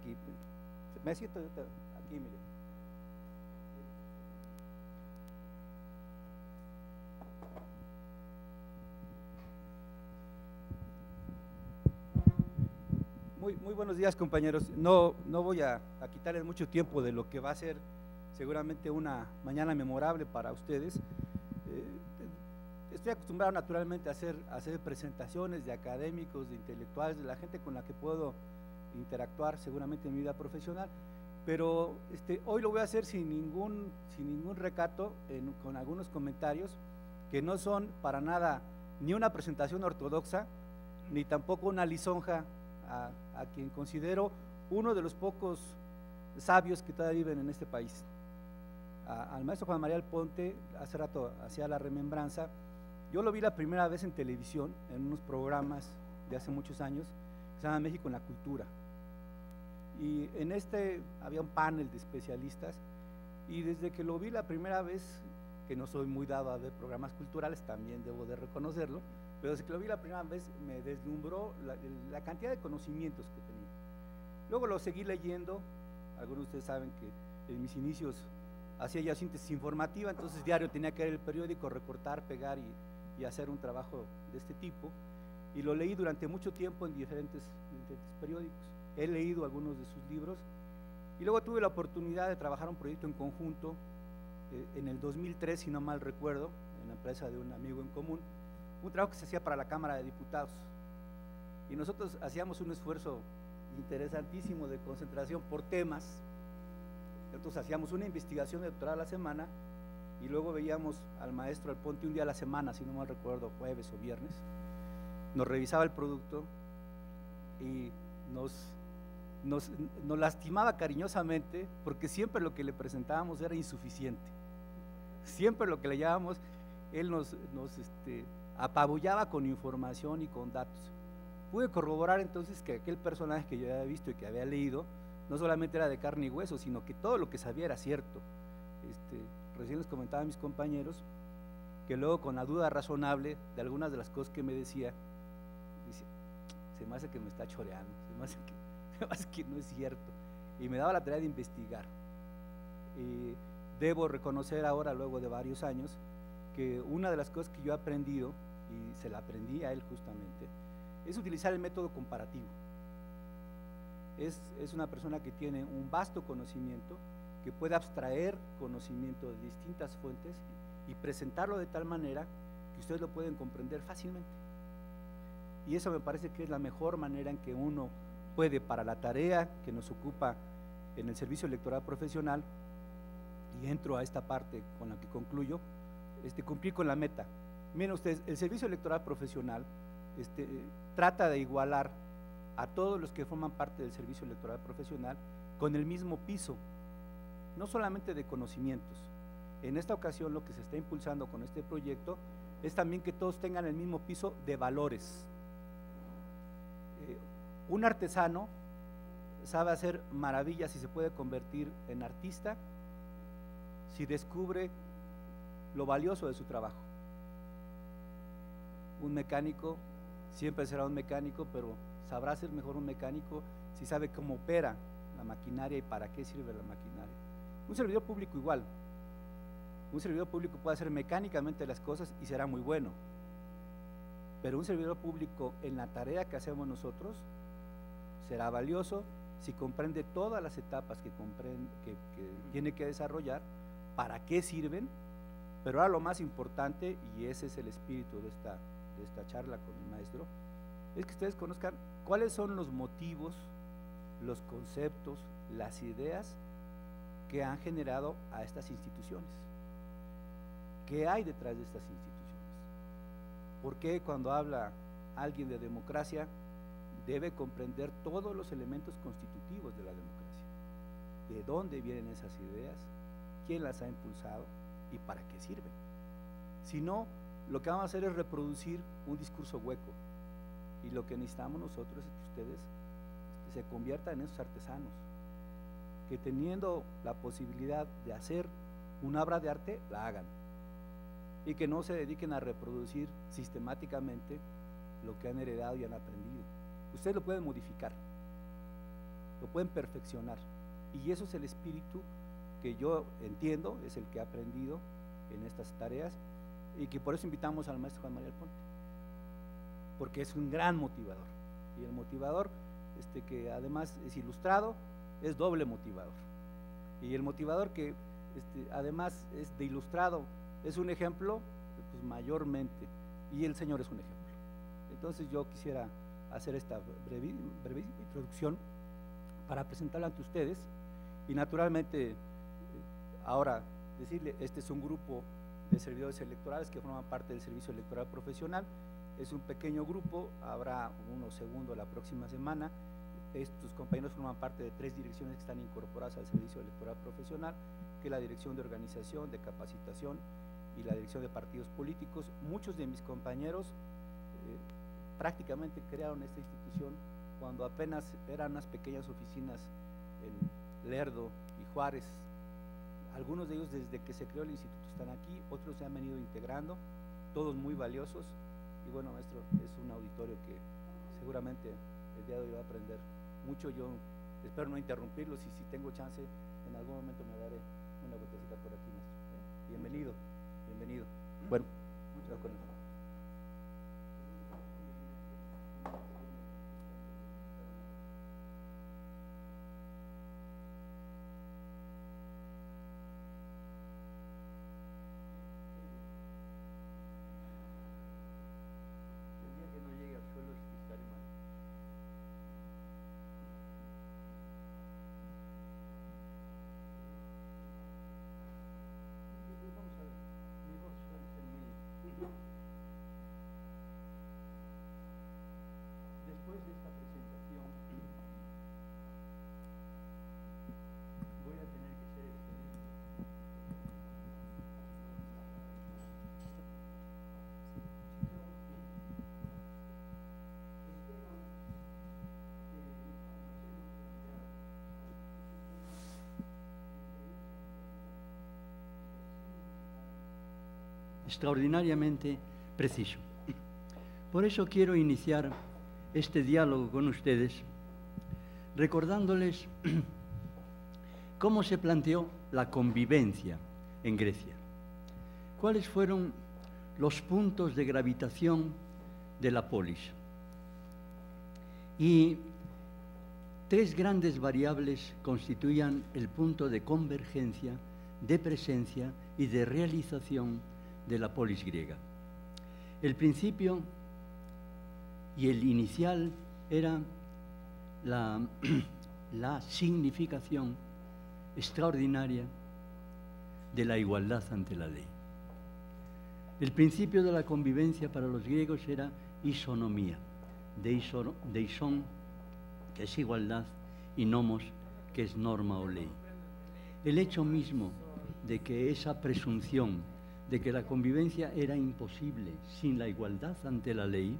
aquí. Me siento aquí, mire. Muy buenos días, compañeros. No voy a quitarles mucho tiempo de lo que va a ser seguramente una mañana memorable para ustedes. Estoy acostumbrado naturalmente a hacer presentaciones de académicos, de intelectuales, de la gente con la que puedo interactuar seguramente en mi vida profesional, pero hoy lo voy a hacer sin ningún recato, con algunos comentarios que no son para nada ni una presentación ortodoxa, ni tampoco una lisonja a quien considero uno de los pocos sabios que todavía viven en este país. Al maestro Juan María Alponte, hace rato hacía la remembranza, yo lo vi la primera vez en televisión, en unos programas de hace muchos años, que se llama México en la Cultura, y en había un panel de especialistas, y desde que lo vi la primera vez, que no soy muy dado a ver programas culturales, también debo de reconocerlo, pero desde que lo vi la primera vez me deslumbró la cantidad de conocimientos que tenía. Luego lo seguí leyendo. Algunos de ustedes saben que en mis inicios hacía ya síntesis informativa, entonces diario tenía que ver el periódico, recortar, pegar y hacer un trabajo de este tipo, y lo leí durante mucho tiempo en diferentes periódicos. He leído algunos de sus libros, y luego tuve la oportunidad de trabajar un proyecto en conjunto en el 2003, si no mal recuerdo, en la empresa de un amigo en común, un trabajo que se hacía para la Cámara de Diputados, y nosotros hacíamos un esfuerzo interesantísimo de concentración por temas. Entonces hacíamos una investigación doctoral a la semana, y luego veíamos al maestro Alponte un día a la semana, si no mal recuerdo, jueves o viernes, nos revisaba el producto y nos lastimaba cariñosamente, porque siempre lo que le presentábamos era insuficiente, siempre lo que le llevábamos, él nos apabullaba con información y con datos. Pude corroborar entonces que aquel personaje que yo había visto y que había leído, no solamente era de carne y hueso, sino que todo lo que sabía era cierto. Recién les comentaba a mis compañeros que luego, con la duda razonable de algunas de las cosas que me decía, dice, se me hace que me está choreando, se me hace que no es cierto, y me daba la tarea de investigar. Debo reconocer ahora, luego de varios años, que una de las cosas que yo he aprendido, y se la aprendí a él justamente, es utilizar el método comparativo. Es una persona que tiene un vasto conocimiento, que puede abstraer conocimiento de distintas fuentes y presentarlo de tal manera que ustedes lo pueden comprender fácilmente. Y eso me parece que es la mejor manera en que uno puede, para la tarea que nos ocupa en el servicio electoral profesional, y entro a esta parte con la que concluyo, cumplir con la meta. Miren ustedes, el servicio electoral profesional trata de igualar a todos los que forman parte del servicio electoral profesional con el mismo piso, no solamente de conocimientos. En esta ocasión lo que se está impulsando con este proyecto es también que todos tengan el mismo piso de valores. Un artesano sabe hacer maravillas y se puede convertir en artista si descubre lo valioso de su trabajo. Un mecánico siempre será un mecánico, pero sabrá ser mejor un mecánico si sabe cómo opera la maquinaria y para qué sirve la maquinaria. Un servidor público igual. Un servidor público puede hacer mecánicamente las cosas y será muy bueno, pero un servidor público en la tarea que hacemos nosotros será valioso si comprende todas las etapas que tiene que desarrollar, para qué sirven. Pero ahora lo más importante, y ese es el espíritu de esta charla con el maestro, es que ustedes conozcan cuáles son los motivos, los conceptos, las ideas que han generado a estas instituciones. ¿Qué hay detrás de estas instituciones? ¿Por qué cuando habla alguien de democracia debe comprender todos los elementos constitutivos de la democracia? ¿De dónde vienen esas ideas? ¿Quién las ha impulsado? ¿Y para qué sirven? Si no, lo que vamos a hacer es reproducir un discurso hueco, y lo que necesitamos nosotros es que ustedes se conviertan en esos artesanos, que teniendo la posibilidad de hacer una obra de arte, la hagan, y que no se dediquen a reproducir sistemáticamente lo que han heredado y han aprendido. Ustedes lo pueden modificar, lo pueden perfeccionar. Y eso es el espíritu que yo entiendo, es el que he aprendido en estas tareas, y que por eso invitamos al maestro Juan María Ponte, porque es un gran motivador. Y el motivador, que además es ilustrado, es doble motivador. Y el motivador que además es de ilustrado, es un ejemplo, pues mayormente, y el Señor es un ejemplo. Entonces yo quisiera hacer esta breve introducción para presentarla ante ustedes, y naturalmente ahora decirle, este es un grupo de servidores electorales que forman parte del servicio electoral profesional. Es un pequeño grupo, habrá uno segundo la próxima semana. Estos compañeros forman parte de 3 direcciones que están incorporadas al servicio electoral profesional, que es la dirección de organización, de capacitación y la dirección de partidos políticos. Muchos de mis compañeros prácticamente crearon esta institución cuando apenas eran unas pequeñas oficinas en Lerdo y Juárez. Algunos de ellos desde que se creó el instituto están aquí, otros se han venido integrando, todos muy valiosos. Y bueno, maestro, es un auditorio que seguramente el día de hoy va a aprender mucho. Yo espero no interrumpirlos, y si tengo chance en algún momento me daré una vueltecita por aquí, maestro. Bienvenido, bienvenido. Bueno, muchas gracias. Después de esta presentación voy a tener que ser excelente. Extraordinariamente preciso. Por eso quiero iniciar este diálogo con ustedes recordándoles cómo se planteó la convivencia en Grecia, cuáles fueron los puntos de gravitación de la polis, y 3 grandes variables constituían el punto de convergencia, de presencia y de realización de la polis griega. El principio y el inicial era la significación extraordinaria de la igualdad ante la ley. El principio de la convivencia para los griegos era isonomía, de ison, que es igualdad, y nomos, que es norma o ley. El hecho mismo de que esa presunción de que la convivencia era imposible sin la igualdad ante la ley,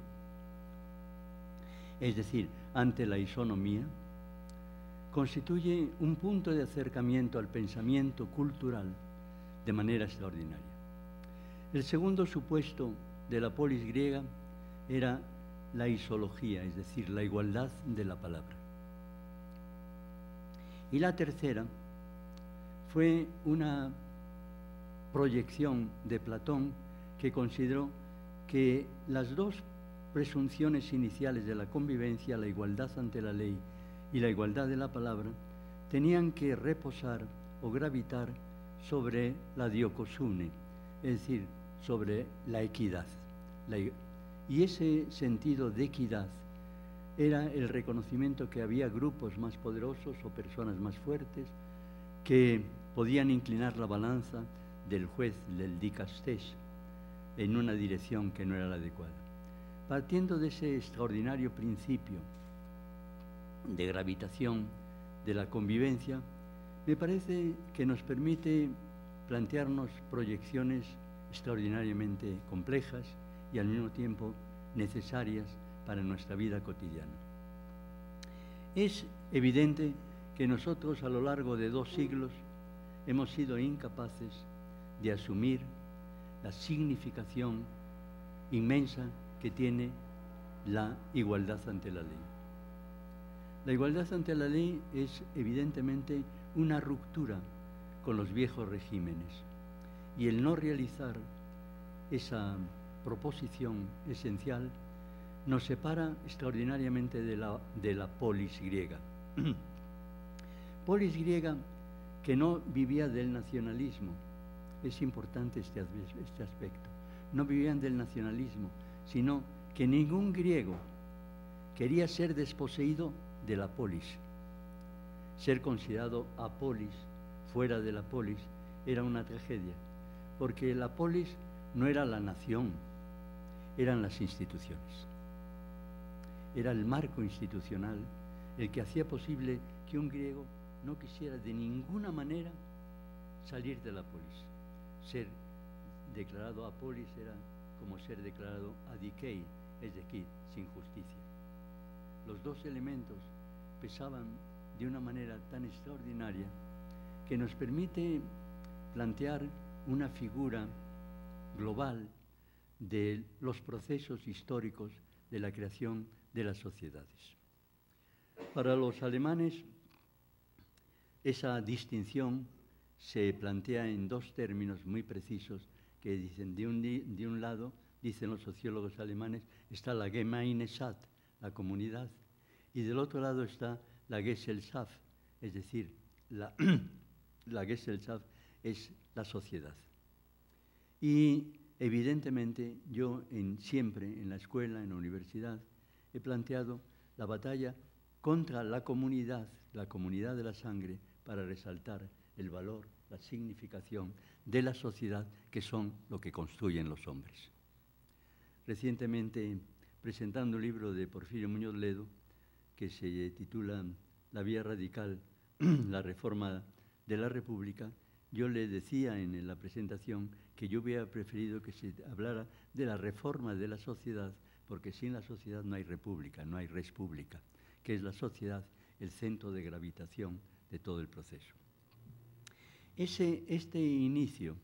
es decir, ante la isonomía, constituye un punto de acercamiento al pensamiento cultural de manera extraordinaria. El segundo supuesto de la polis griega era la isología, es decir, la igualdad de la palabra. Y la tercera fue una proyección de Platón, que consideró que las 2 presunciones iniciales de la convivencia, la igualdad ante la ley y la igualdad de la palabra, tenían que reposar o gravitar sobre la diokosune, es decir, sobre la equidad. Y ese sentido de equidad era el reconocimiento que había grupos más poderosos o personas más fuertes que podían inclinar la balanza del juez, del dikastés, en una dirección que no era la adecuada. Partiendo de ese extraordinario principio de gravitación de la convivencia, me parece que nos permite plantearnos proyecciones extraordinariamente complejas y al mismo tiempo necesarias para nuestra vida cotidiana. Es evidente que nosotros a lo largo de 2 siglos hemos sido incapaces de asumir la significación inmensa que tiene la igualdad ante la ley. La igualdad ante la ley es evidentemente una ruptura con los viejos regímenes y el no realizar esa proposición esencial nos separa extraordinariamente de la polis griega. Polis griega que no vivía del nacionalismo. Es importante este aspecto. No vivían del nacionalismo, sino que ningún griego quería ser desposeído de la polis. Ser considerado apolis, fuera de la polis, era una tragedia, porque la polis no era la nación, eran las instituciones. Era el marco institucional el que hacía posible que un griego no quisiera de ninguna manera salir de la polis. Ser declarado apolis era como ser declarado adikei, es decir, sin justicia. Los dos elementos pesaban de una manera tan extraordinaria que nos permite plantear una figura global de los procesos históricos de la creación de las sociedades. Para los alemanes, esa distinción se plantea en dos términos muy precisos que dicen, de un lado, dicen los sociólogos alemanes, está la Gemeinschaft, la comunidad, y del otro lado está la Gesellschaft, es decir, la Gesellschaft es la sociedad. Y evidentemente yo siempre en la escuela, en la universidad, he planteado la batalla contra la comunidad de la sangre, para resaltar el valor, la significación de la sociedad, que son lo que construyen los hombres. Recientemente, presentando un libro de Porfirio Muñoz Ledo, que se titula La vía radical, la reforma de la República, yo le decía en la presentación que yo hubiera preferido que se hablara de la reforma de la sociedad, porque sin la sociedad no hay república, no hay res pública, que es la sociedad el centro de gravitación de todo el proceso. Este inicio,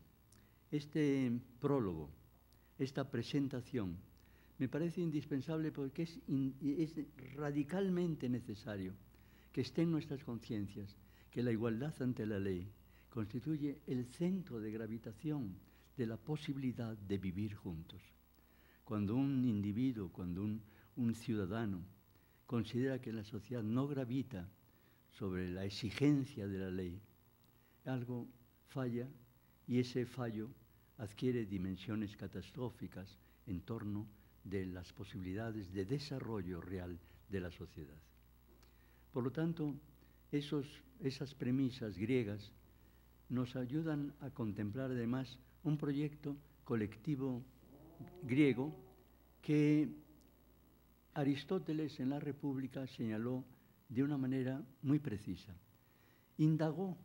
este prólogo, esta presentación, me parece indispensable porque es radicalmente necesario que esté en nuestras conciencias que la igualdad ante la ley constituye el centro de gravitación de la posibilidad de vivir juntos. Cuando un individuo, cuando un ciudadano considera que la sociedad no gravita sobre la exigencia de la ley, algo falla y ese fallo adquiere dimensiones catastróficas en torno de las posibilidades de desarrollo real de la sociedad. Por lo tanto, esas premisas griegas nos ayudan a contemplar además un proyecto colectivo griego que Aristóteles en la República señaló de una manera muy precisa. Indagó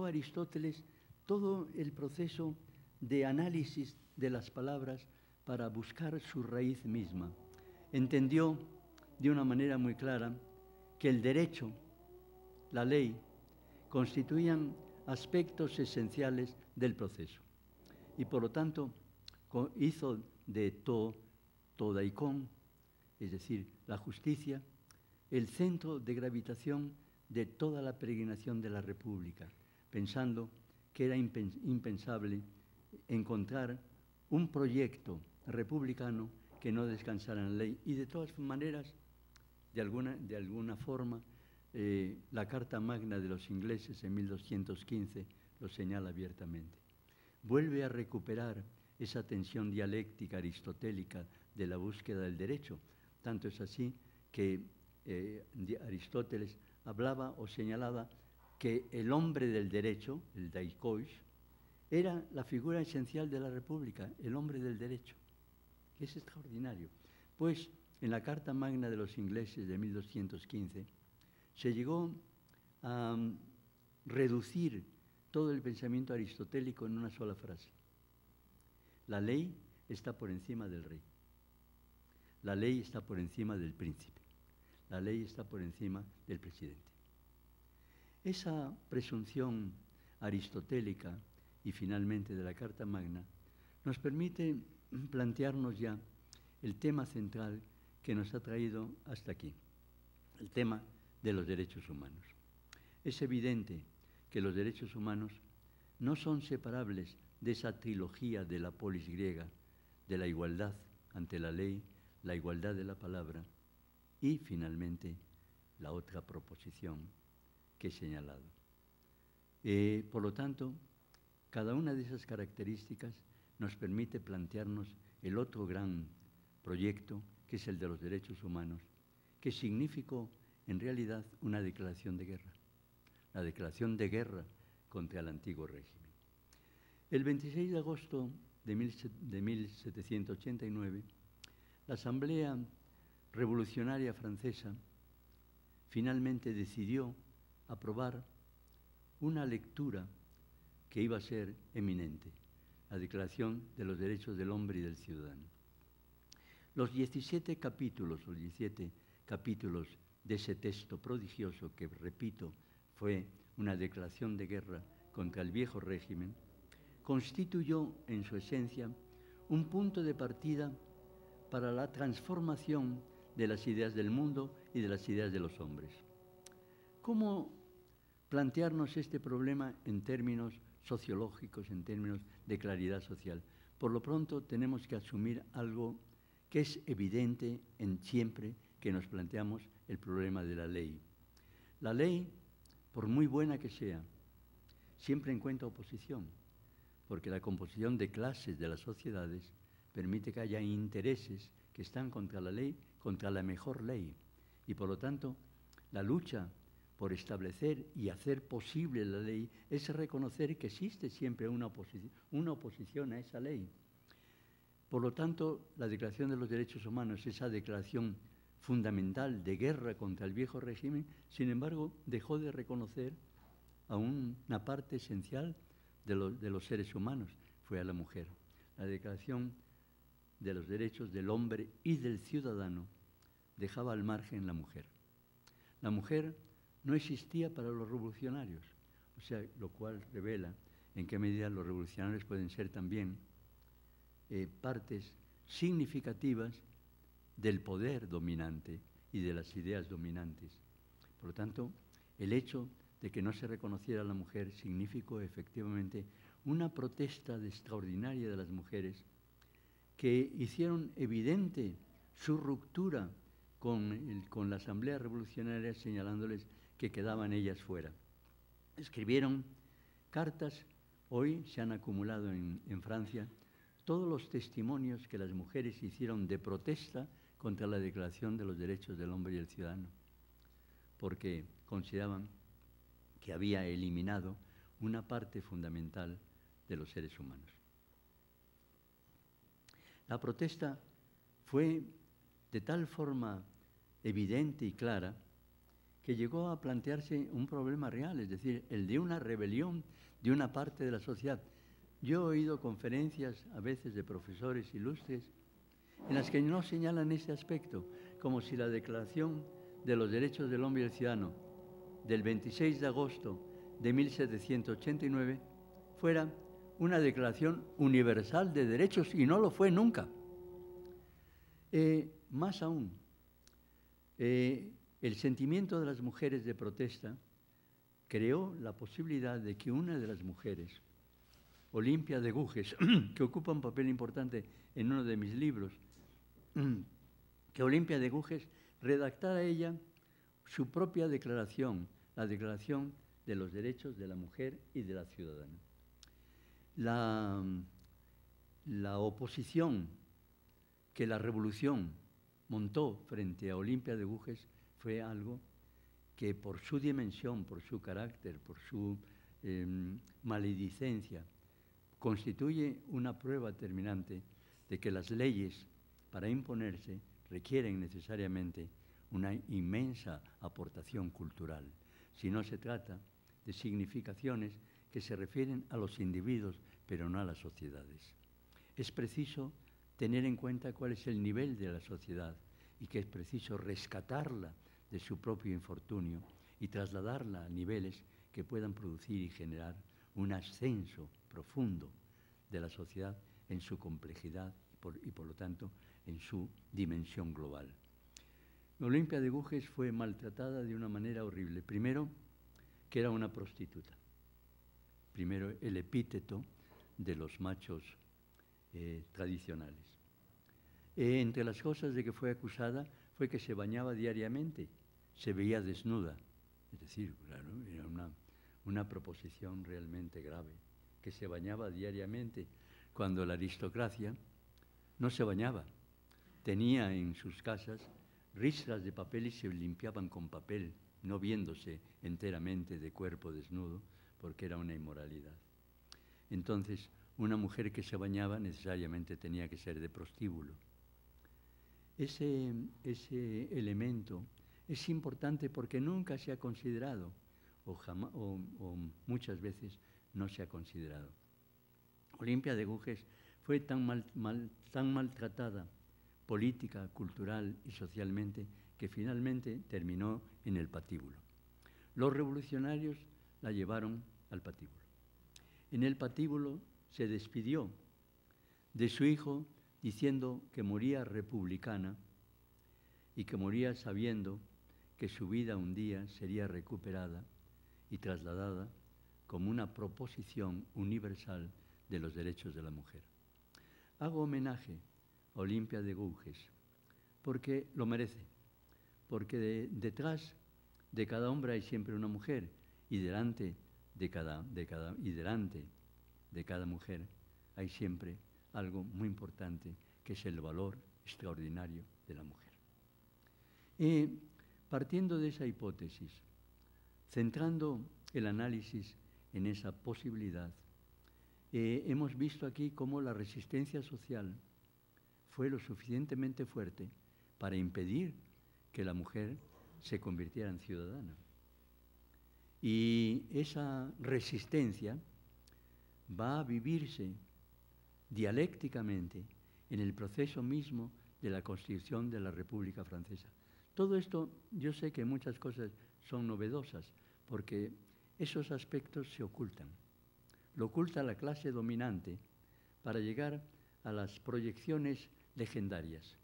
Aristóteles todo el proceso de análisis de las palabras para buscar su raíz misma. Entendió de una manera muy clara que el derecho, la ley, constituían aspectos esenciales del proceso. Y por lo tanto, hizo de todaikon, es decir, la justicia, el centro de gravitación de toda la peregrinación de la República, pensando que era impensable encontrar un proyecto republicano que no descansara en la ley. Y de todas maneras, de alguna forma, la Carta Magna de los ingleses en 1215 lo señala abiertamente. Vuelve a recuperar esa tensión dialéctica aristotélica de la búsqueda del derecho. Tanto es así que Aristóteles hablaba o señalaba que el hombre del derecho, el daikois, era la figura esencial de la República, el hombre del derecho. Es extraordinario. Pues en la Carta Magna de los ingleses de 1215 se llegó a reducir todo el pensamiento aristotélico en una sola frase. La ley está por encima del rey. La ley está por encima del príncipe. La ley está por encima del presidente. Esa presunción aristotélica y finalmente de la Carta Magna nos permite plantearnos ya el tema central que nos ha traído hasta aquí. el tema de los derechos humanos. Es evidente que los derechos humanos no son separables de esa trilogía de la polis griega, de la igualdad ante la ley, la igualdad de la palabra y, finalmente, la otra proposición que he señalado. Por lo tanto, cada una de esas características nos permite plantearnos el otro gran proyecto, que es el de los derechos humanos, que significó en realidad una declaración de guerra, la declaración de guerra contra el antiguo régimen. El 26 de agosto de 1789, la Asamblea Revolucionaria Francesa finalmente decidió aprobar una lectura que iba a ser eminente, la Declaración de los Derechos del Hombre y del Ciudadano. Los 17 capítulos de ese texto prodigioso, que, repito, fue una declaración de guerra contra el viejo régimen, constituyó en su esencia un punto de partida para la transformación de las ideas del mundo y de las ideas de los hombres. ¿Cómo plantearnos este problema en términos sociológicos, en términos de claridad social? Por lo pronto tenemos que asumir algo que es evidente siempre que nos planteamos el problema de la ley. La ley, por muy buena que sea, siempre encuentra oposición, porque la composición de clases de las sociedades permite que haya intereses que están contra la ley, contra la mejor ley. Y por lo tanto, la lucha por establecer y hacer posible la ley es reconocer que existe siempre una oposición a esa ley. Por lo tanto, la Declaración de los Derechos Humanos, esa declaración fundamental de guerra contra el viejo régimen, sin embargo, dejó de reconocer a una parte esencial de los seres humanos, fue a la mujer. La Declaración de los Derechos del Hombre y del Ciudadano dejaba al margen la mujer. La mujer no existía para los revolucionarios, o sea, lo cual revela en qué medida los revolucionarios pueden ser también partes significativas del poder dominante y de las ideas dominantes. Por lo tanto, el hecho de que no se reconociera a la mujer significó efectivamente una protesta extraordinaria de las mujeres que hicieron evidente su ruptura con la Asamblea Revolucionaria, señalándoles que quedaban ellas fuera. Escribieron cartas, hoy se han acumulado en Francia todos los testimonios que las mujeres hicieron de protesta contra la Declaración de los Derechos del Hombre y del Ciudadano, porque consideraban que había eliminado una parte fundamental de los seres humanos. La protesta fue de tal forma evidente y clara que llegó a plantearse un problema real, es decir, el de una rebelión de una parte de la sociedad. Yo he oído conferencias a veces de profesores ilustres en las que no señalan ese aspecto, como si la Declaración de los Derechos del Hombre y del Ciudadano del 26 de agosto de 1789 fuera una declaración universal de derechos, y no lo fue nunca. Más aún, el sentimiento de las mujeres de protesta creó la posibilidad de que una de las mujeres, Olimpia de Gouges, que ocupa un papel importante en uno de mis libros, que Olimpia de Gouges redactara ella su propia declaración, la Declaración de los Derechos de la Mujer y de la Ciudadana. La oposición que la revolución montó frente a Olimpia de Gouges fue algo que, por su dimensión, por su carácter, por su maledicencia, constituye una prueba determinante de que las leyes, para imponerse, requieren necesariamente una inmensa aportación cultural. Si no, se trata de significaciones que se refieren a los individuos, pero no a las sociedades. Es preciso tener en cuenta cuál es el nivel de la sociedad y que es preciso rescatarla de su propio infortunio y trasladarla a niveles que puedan producir y generar un ascenso profundo de la sociedad en su complejidad y por lo tanto en su dimensión global. Olimpia de Gouges fue maltratada de una manera horrible. Primero, que era una prostituta. Primero, el epíteto de los machos tradicionales. Entre las cosas de que fue acusada fue que se bañaba diariamente, se veía desnuda. Es decir, claro, era una proposición realmente grave, que se bañaba diariamente, cuando la aristocracia no se bañaba. Tenía en sus casas ristras de papel y se limpiaban con papel, no viéndose enteramente de cuerpo desnudo, porque era una inmoralidad. Entonces, una mujer que se bañaba necesariamente tenía que ser de prostíbulo. Ese elemento es importante porque nunca se ha considerado, o muchas veces no se ha considerado. Olimpia de Gouges fue tan maltratada política, cultural y socialmente, que finalmente terminó en el patíbulo. Los revolucionarios la llevaron al patíbulo. En el patíbulo se despidió de su hijo diciendo que moría republicana y que moría sabiendo que su vida un día sería recuperada y trasladada como una proposición universal de los derechos de la mujer. Hago homenaje a Olimpia de Gouges porque lo merece, porque detrás de cada hombre hay siempre una mujer y delante de cada mujer hay siempre algo muy importante, que es el valor extraordinario de la mujer. Partiendo de esa hipótesis, centrando el análisis en esa posibilidad, hemos visto aquí cómo la resistencia social fue lo suficientemente fuerte para impedir que la mujer se convirtiera en ciudadana. Y esa resistencia va a vivirse dialécticamente en el proceso mismo de la constitución de la República Francesa. Todo esto, yo sé que muchas cosas son novedosas, porque esos aspectos se ocultan. Lo oculta la clase dominante para llegar a las proyecciones legendarias.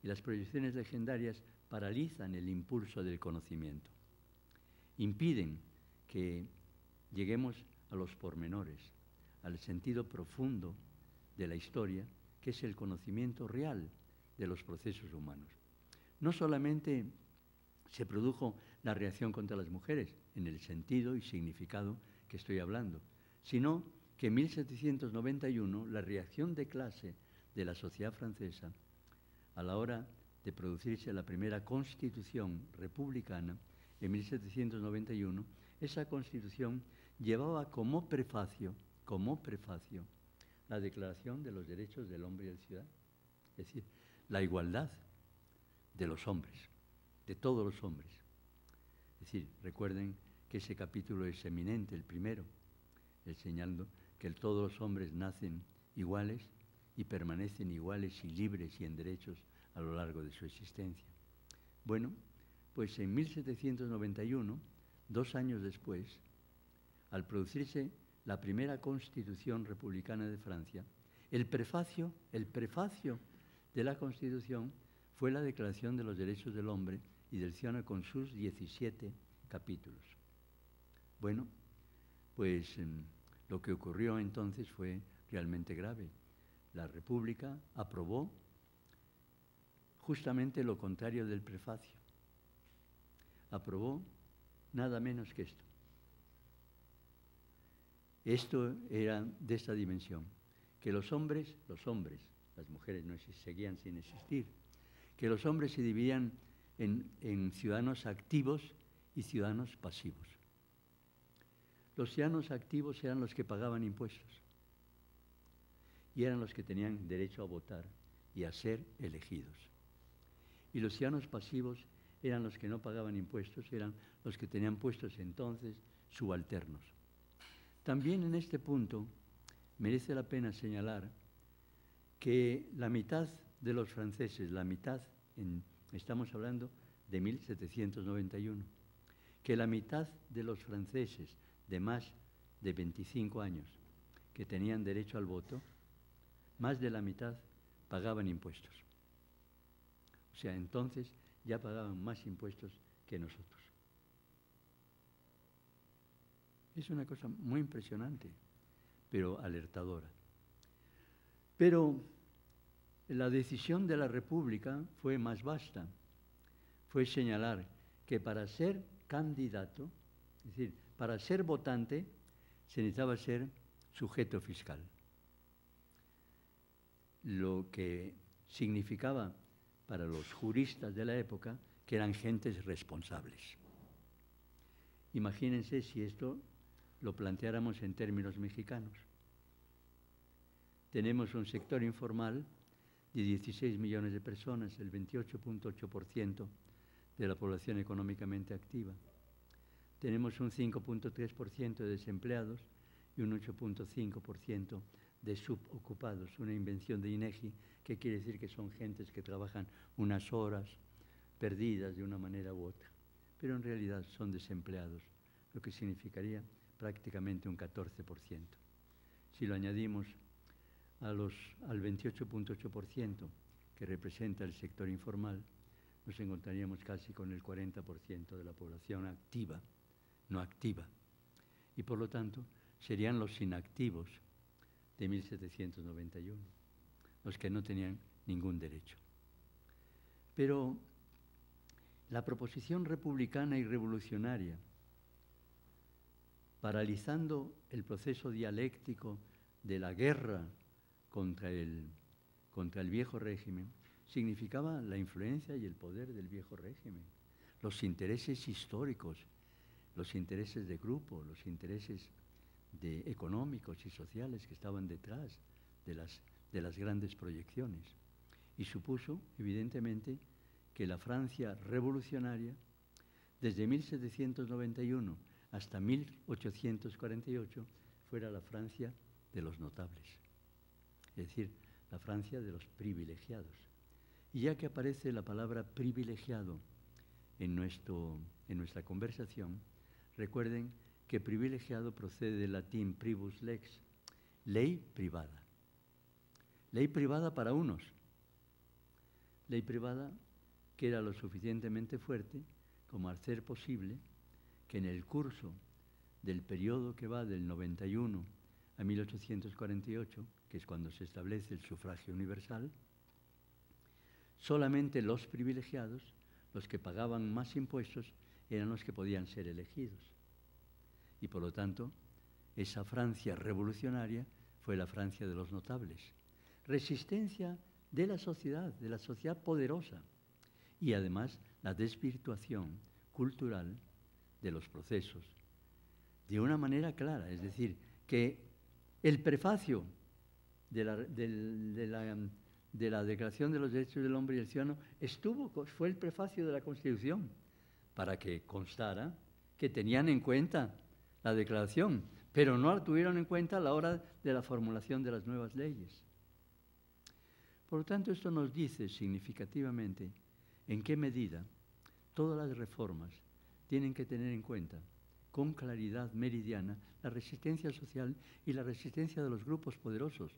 Y las proyecciones legendarias paralizan el impulso del conocimiento. Impiden que lleguemos a los pormenores, al sentido profundo de la historia, que es el conocimiento real de los procesos humanos. No solamente se produjo la reacción contra las mujeres, en el sentido y significado que estoy hablando, sino que en 1791 la reacción de clase de la sociedad francesa, a la hora de producirse la primera constitución republicana, en 1791, esa constitución llevaba como prefacio la Declaración de los Derechos del Hombre y del Ciudadano, es decir, la igualdad de los hombres, de todos los hombres. Es decir, recuerden que ese capítulo es eminente, el primero, señalando que todos los hombres nacen iguales y permanecen iguales y libres y en derechos a lo largo de su existencia. Bueno, pues en 1791, 2 años después, al producirse la primera Constitución republicana de Francia, el prefacio de la Constitución fue la Declaración de los Derechos del Hombre y del Ciudadano con sus 17 capítulos. Bueno, pues lo que ocurrió entonces fue realmente grave. La República aprobó justamente lo contrario del prefacio. Aprobó nada menos que esto. Esto era de esta dimensión, que los hombres, las mujeres no seguían sin existir, que los hombres se dividían en ciudadanos activos y ciudadanos pasivos. Los ciudadanos activos eran los que pagaban impuestos y eran los que tenían derecho a votar y a ser elegidos. Y los ciudadanos pasivos eran los que no pagaban impuestos, eran los que tenían puestos entonces subalternos. También en este punto merece la pena señalar que la mitad de los franceses, estamos hablando de 1791, que la mitad de los franceses de más de 25 años que tenían derecho al voto, más de la mitad pagaban impuestos. O sea, entonces ya pagaban más impuestos que nosotros. Es una cosa muy impresionante, pero alertadora. Pero la decisión de la República fue más vasta. Fue señalar que para ser candidato, es decir, para ser votante, se necesitaba ser sujeto fiscal. Lo que significaba para los juristas de la época que eran gentes responsables. Imagínense si esto lo planteáramos en términos mexicanos. Tenemos un sector informal de 16 millones de personas, el 28.8% de la población económicamente activa. Tenemos un 5.3% de desempleados y un 8.5% de subocupados, una invención de INEGI, que quiere decir que son gentes que trabajan unas horas perdidas de una manera u otra, pero en realidad son desempleados, lo que significaría prácticamente un 14%. Si lo añadimos al 28.8% que representa el sector informal, nos encontraríamos casi con el 40% de la población activa, no activa, y por lo tanto serían los inactivos de 1791, los que no tenían ningún derecho. Pero la proposición republicana y revolucionaria, paralizando el proceso dialéctico de la guerra contra el viejo régimen, significaba la influencia y el poder del viejo régimen, los intereses históricos, los intereses de grupo, los intereses económicos y sociales que estaban detrás de las grandes proyecciones. Y supuso, evidentemente, que la Francia revolucionaria, desde 1791 hasta 1848, fuera la Francia de los notables, es decir, la Francia de los privilegiados. Y ya que aparece la palabra privilegiado en nuestra conversación, recuerden que privilegiado procede del latín privus lex, ley privada. Ley privada para unos. Ley privada que era lo suficientemente fuerte como hacer posible que en el curso del periodo que va del 91 a 1848, que es cuando se establece el sufragio universal, solamente los privilegiados, los que pagaban más impuestos, eran los que podían ser elegidos. Y por lo tanto, esa Francia revolucionaria fue la Francia de los notables. Resistencia de la sociedad poderosa, y además la desvirtuación cultural de los procesos de una manera clara. Es decir, que el prefacio de la Declaración de los Derechos del Hombre y del Ciudadano fue el prefacio de la Constitución, para que constara que tenían en cuenta la declaración, pero no la tuvieron en cuenta a la hora de la formulación de las nuevas leyes. Por lo tanto, esto nos dice significativamente en qué medida todas las reformas tienen que tener en cuenta con claridad meridiana la resistencia social y la resistencia de los grupos poderosos,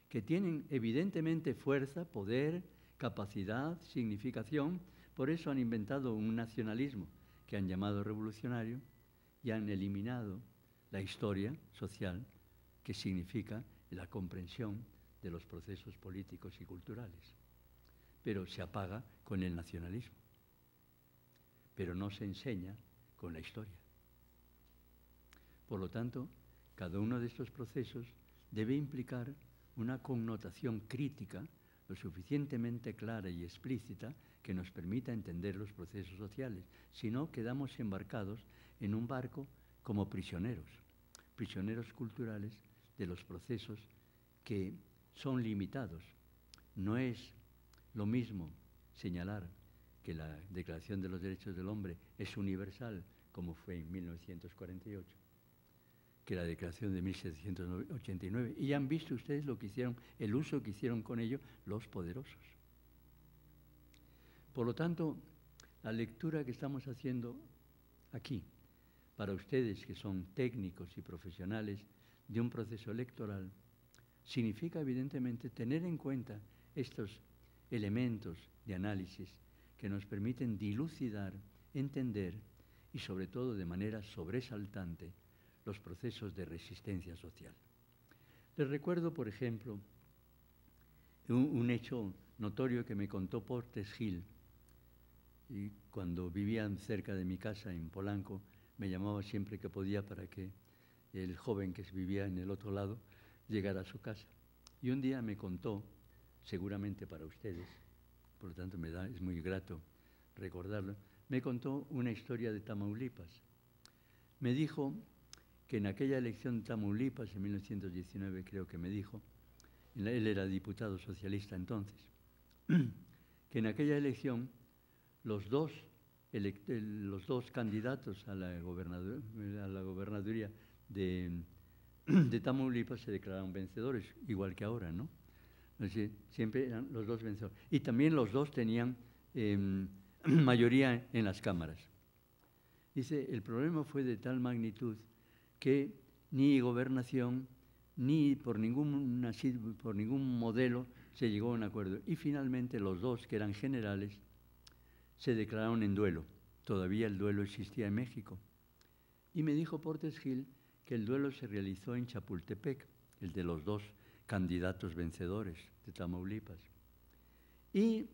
que tienen evidentemente fuerza, poder, capacidad, significación. Por eso han inventado un nacionalismo que han llamado revolucionario y han eliminado la historia social, que significa la comprensión de los procesos políticos y culturales. Pero se apaga con el nacionalismo, pero no se enseña con la historia. Por lo tanto, cada uno de estos procesos debe implicar una connotación crítica lo suficientemente clara y explícita que nos permita entender los procesos sociales. Si no, quedamos embarcados en un barco como prisioneros culturales de los procesos que son limitados. No es lo mismo señalar que la Declaración de los Derechos del Hombre es universal, como fue en 1948, que la Declaración de 1789. Y ya han visto ustedes lo que hicieron, el uso que hicieron con ello los poderosos. Por lo tanto, la lectura que estamos haciendo aquí, para ustedes que son técnicos y profesionales de un proceso electoral, significa evidentemente tener en cuenta estos elementos de análisis que nos permiten dilucidar, entender y sobre todo de manera sobresaltante los procesos de resistencia social. Les recuerdo, por ejemplo, un hecho notorio que me contó Portes Gil, y cuando vivían cerca de mi casa en Polanco, me llamaba siempre que podía para que el joven que vivía en el otro lado llegara a su casa. Y un día me contó, seguramente para ustedes, por lo tanto es muy grato recordarlo, me contó una historia de Tamaulipas. Me dijo que en aquella elección de Tamaulipas, en 1919 creo que me dijo, él era diputado socialista entonces, que en aquella elección los dos candidatos a la gobernaduría de Tamaulipas se declararon vencedores, igual que ahora, ¿no? Entonces, siempre eran los dos vencedores. Y también los dos tenían mayoría en las cámaras. Dice, el problema fue de tal magnitud que ni gobernación, ni por ningún modelo se llegó a un acuerdo. Y finalmente los dos, que eran generales, se declararon en duelo. Todavía el duelo existía en México. Y me dijo Portes Gil que el duelo se realizó en Chapultepec, el de los dos candidatos vencedores de Tamaulipas. Y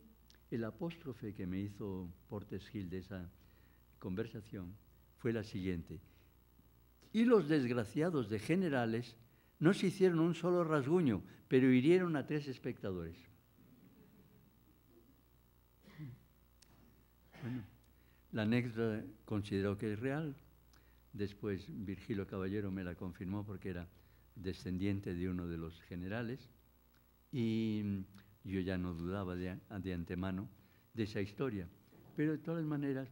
el apóstrofe que me hizo Portes Gil de esa conversación fue la siguiente. Y los desgraciados de generales no se hicieron un solo rasguño, pero hirieron a 3 espectadores. Bueno, la anécdota considero que es real. Después Virgilio Caballero me la confirmó porque era descendiente de uno de los generales y yo ya no dudaba de antemano de esa historia. Pero de todas maneras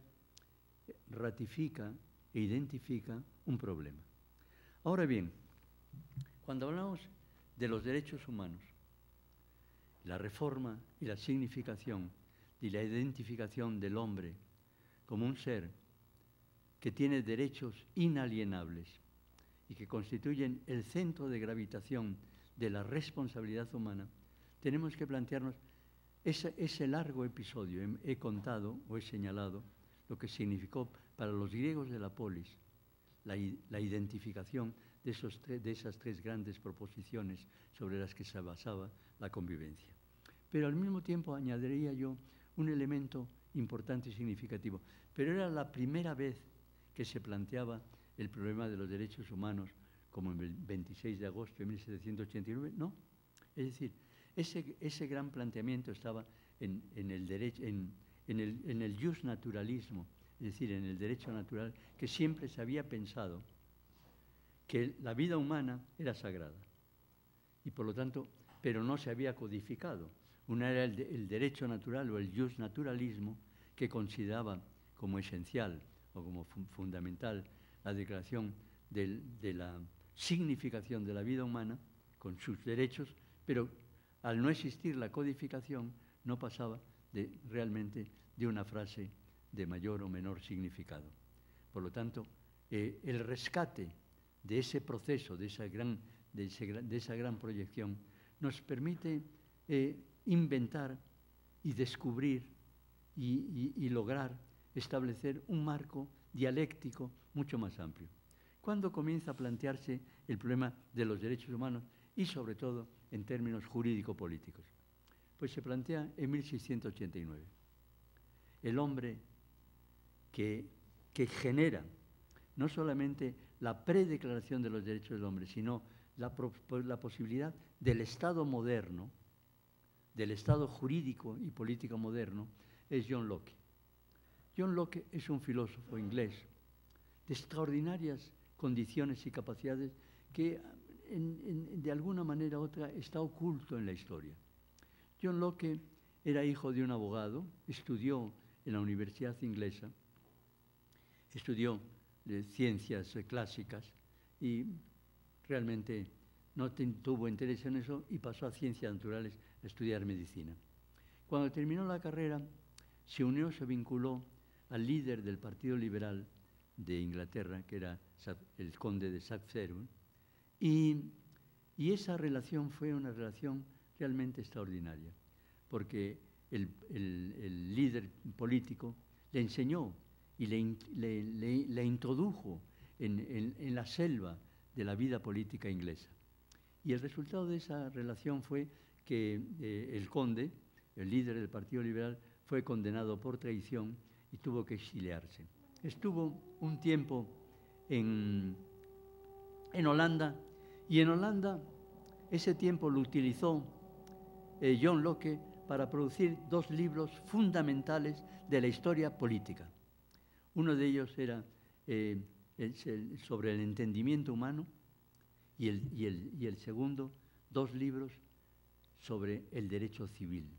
ratifica e identifica un problema. Ahora bien, cuando hablamos de los derechos humanos, la reforma y la significación y la identificación del hombre como un ser que tiene derechos inalienables y que constituyen el centro de gravitación de la responsabilidad humana, tenemos que plantearnos ese largo episodio. He contado o he señalado lo que significó para los griegos de la polis la identificación de esas 3 grandes proposiciones sobre las que se basaba la convivencia. Pero al mismo tiempo añadiría yo un elemento importante y significativo. Pero era la primera vez que se planteaba el problema de los derechos humanos, como en el 26 de agosto de 1789, no. Es decir, ese gran planteamiento estaba en el justnaturalismo, es decir, en el derecho natural, que siempre se había pensado que la vida humana era sagrada y por lo tanto, pero no se había codificado. Una era el derecho natural o el justnaturalismo, que consideraba como esencial o como fundamental la declaración de la significación de la vida humana con sus derechos, pero al no existir la codificación no pasaba realmente de una frase de mayor o menor significado. Por lo tanto, el rescate de ese proceso, de esa gran proyección, nos permite inventar y descubrir y lograr establecer un marco dialéctico mucho más amplio. ¿Cuándo comienza a plantearse el problema de los derechos humanos y sobre todo en términos jurídico-políticos? Pues se plantea en 1689. El hombre que genera no solamente la predeclaración de los derechos del hombre, sino la posibilidad del Estado moderno, del Estado jurídico y político moderno, es John Locke. John Locke es un filósofo inglés de extraordinarias condiciones y capacidades que de alguna manera u otra está oculto en la historia. John Locke era hijo de un abogado, estudió en la Universidad Inglesa, estudió ciencias clásicas y realmente no tuvo interés en eso y pasó a ciencias naturales a estudiar medicina. Cuando terminó la carrera, se vinculó al líder del Partido Liberal de Inglaterra, que era el conde de Saxe-Wehrmacht, y esa relación fue una relación realmente extraordinaria, porque el líder político, le enseñó y le introdujo en la selva de la vida política inglesa. Y el resultado de esa relación fue que el conde, el líder del Partido Liberal, fue condenado por traición y tuvo que exiliarse. Estuvo un tiempo en Holanda, y en Holanda ese tiempo lo utilizó John Locke para producir dos libros fundamentales de la historia política. Uno de ellos era sobre el entendimiento humano y el segundo, dos libros sobre el derecho civil,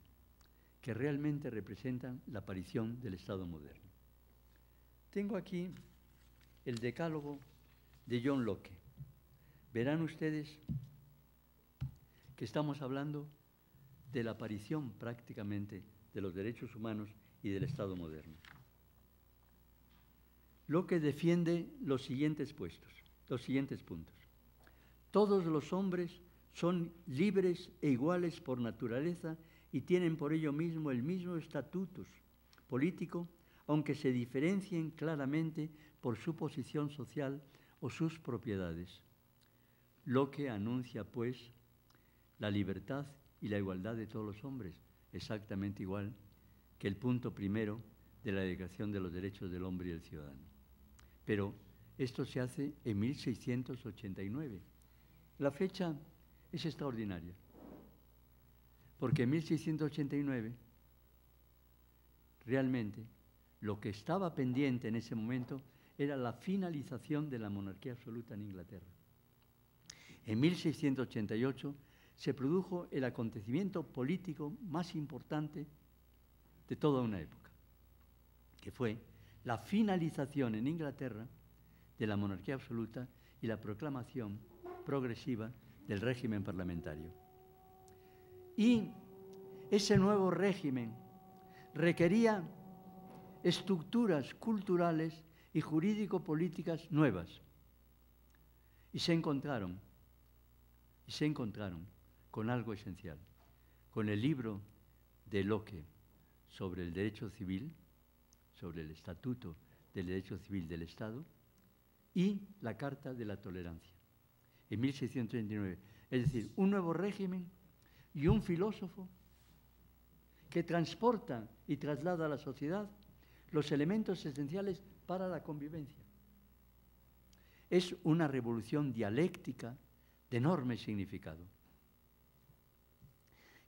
que realmente representan la aparición del Estado moderno. Tengo aquí el decálogo de John Locke. Verán ustedes que estamos hablando de la aparición prácticamente de los derechos humanos y del Estado moderno. Locke defiende los siguientes puntos. Todos los hombres son libres e iguales por naturaleza y tienen por ello mismo el mismo estatus político, aunque se diferencien claramente por su posición social o sus propiedades. Locke anuncia, pues, la libertad y la igualdad de todos los hombres, exactamente igual que el punto primero de la Declaración de los Derechos del Hombre y del Ciudadano. Pero esto se hace en 1689. La fecha es extraordinaria, porque en 1689 realmente lo que estaba pendiente en ese momento era la finalización de la monarquía absoluta en Inglaterra. En 1688 se produjo el acontecimiento político más importante de toda una época, que fue la finalización en Inglaterra de la monarquía absoluta y la proclamación progresiva del régimen parlamentario. Y ese nuevo régimen requería estructuras culturales y jurídico-políticas nuevas. Y se encontraron con algo esencial, con el libro de Locke sobre el derecho civil, sobre el Estatuto del Derecho Civil del Estado, y la Carta de la Tolerancia, en 1639. Es decir, un nuevo régimen y un filósofo que transporta y traslada a la sociedad los elementos esenciales para la convivencia. Es una revolución dialéctica de enorme significado,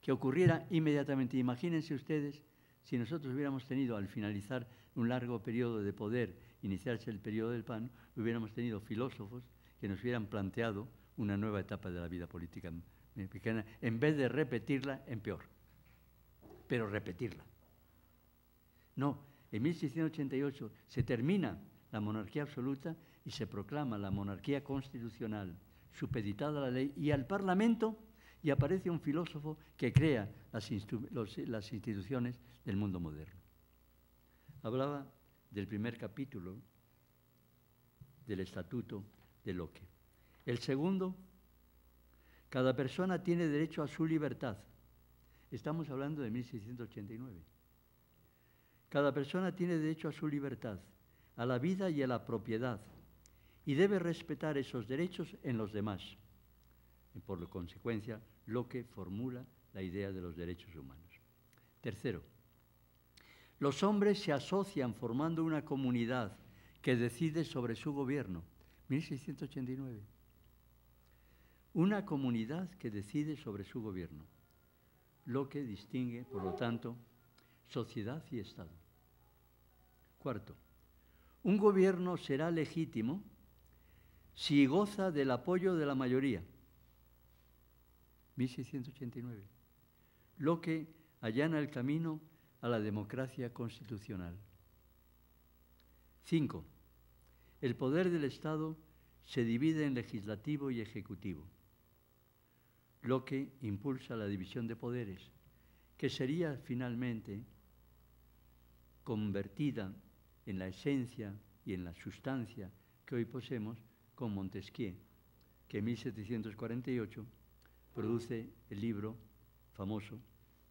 que ocurriera inmediatamente. Imagínense ustedes si nosotros hubiéramos tenido, al finalizar un largo periodo de poder, iniciarse el periodo del PAN, hubiéramos tenido filósofos que nos hubieran planteado una nueva etapa de la vida política mexicana, en vez de repetirla en peor, pero repetirla. No, en 1688 se termina la monarquía absoluta y se proclama la monarquía constitucional, supeditada a la ley y al Parlamento, y aparece un filósofo que crea las instituciones del mundo moderno. Hablaba del primer capítulo del Estatuto de Locke. El segundo, cada persona tiene derecho a su libertad. Estamos hablando de 1689. Cada persona tiene derecho a su libertad, a la vida y a la propiedad, y debe respetar esos derechos en los demás. Y por consecuencia, Locke formula la idea de los derechos humanos. Tercero, los hombres se asocian formando una comunidad que decide sobre su gobierno. 1689. Una comunidad que decide sobre su gobierno. Locke distingue, por lo tanto, sociedad y Estado. Cuarto, un gobierno será legítimo si goza del apoyo de la mayoría. 1689. Locke allana el camino a la democracia constitucional. 5. El poder del Estado se divide en legislativo y ejecutivo. Locke impulsa la división de poderes, que sería finalmente convertida en la esencia y en la sustancia que hoy poseemos con Montesquieu, que en 1748 produce el libro famoso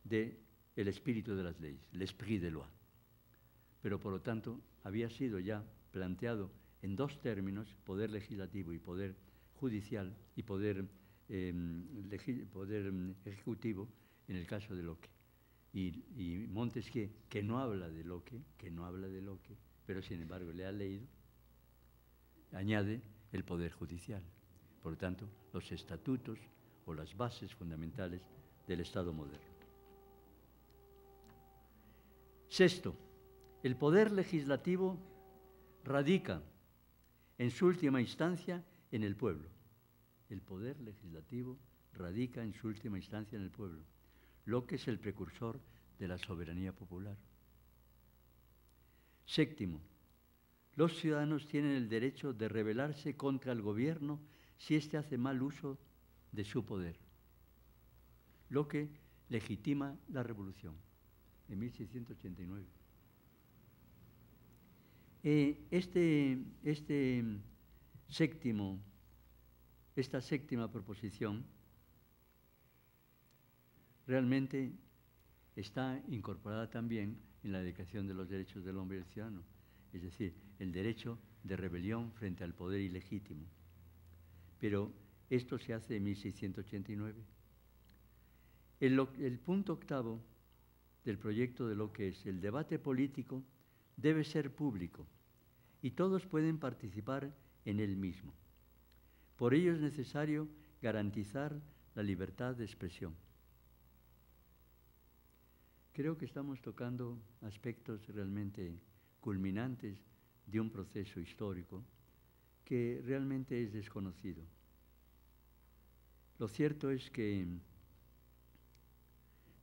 de el espíritu de las leyes, l'esprit de loi. Pero por lo tanto había sido ya planteado en dos términos, poder legislativo y poder judicial y poder ejecutivo en el caso de Locke. Y Montesquieu, que no habla de Locke, pero sin embargo le ha leído, añade el poder judicial. Por lo tanto, los estatutos o las bases fundamentales del Estado moderno. Sexto, el poder legislativo radica en su última instancia en el pueblo. El poder legislativo radica en su última instancia en el pueblo, lo que es el precursor de la soberanía popular. Séptimo, los ciudadanos tienen el derecho de rebelarse contra el gobierno si éste hace mal uso de su poder, lo que legitima la revolución en 1689. Esta séptima proposición realmente está incorporada también en la Declaración de los Derechos del Hombre y del Ciudadano, es decir, el derecho de rebelión frente al poder ilegítimo. Pero esto se hace en 1689. El punto octavo del proyecto de Locke es: el debate político debe ser público y todos pueden participar en él mismo. Por ello es necesario garantizar la libertad de expresión. Creo que estamos tocando aspectos realmente culminantes de un proceso histórico que realmente es desconocido. Lo cierto es que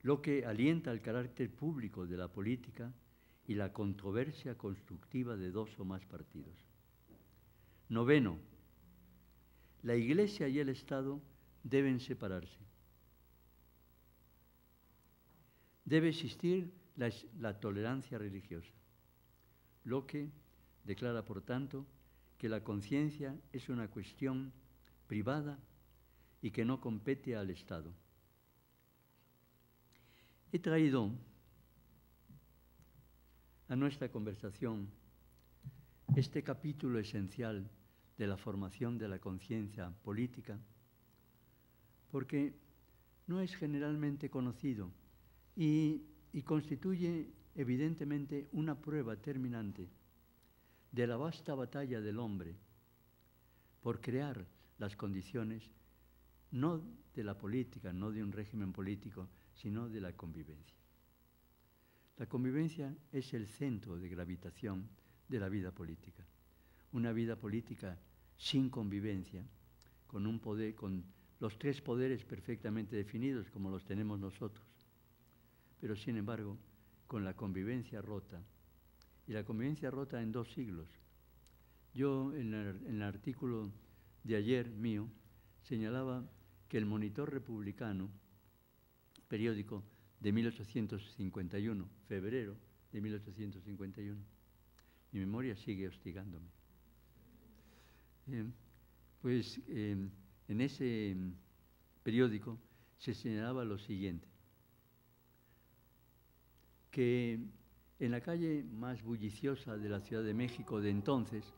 Locke alienta el carácter público de la política y la controversia constructiva de dos o más partidos. Noveno, la Iglesia y el Estado deben separarse. Debe existir la tolerancia religiosa. Locke declara, por tanto, que la conciencia es una cuestión privada y que no compete al Estado. He traído a nuestra conversación este capítulo esencial de la formación de la conciencia política porque no es generalmente conocido y constituye evidentemente una prueba terminante de la vasta batalla del hombre por crear las condiciones no de la política, no de un régimen político, sino de la convivencia. La convivencia es el centro de gravitación de la vida política. Una vida política sin convivencia, con un poder, con los tres poderes perfectamente definidos como los tenemos nosotros, pero sin embargo con la convivencia rota, y la convivencia rota en 2 siglos. Yo en el artículo de ayer mío señalaba que el Monitor Republicano, periódico de 1851, febrero de 1851, mi memoria sigue hostigándome. En ese periódico se señalaba lo siguiente: que en la calle más bulliciosa de la Ciudad de México de entonces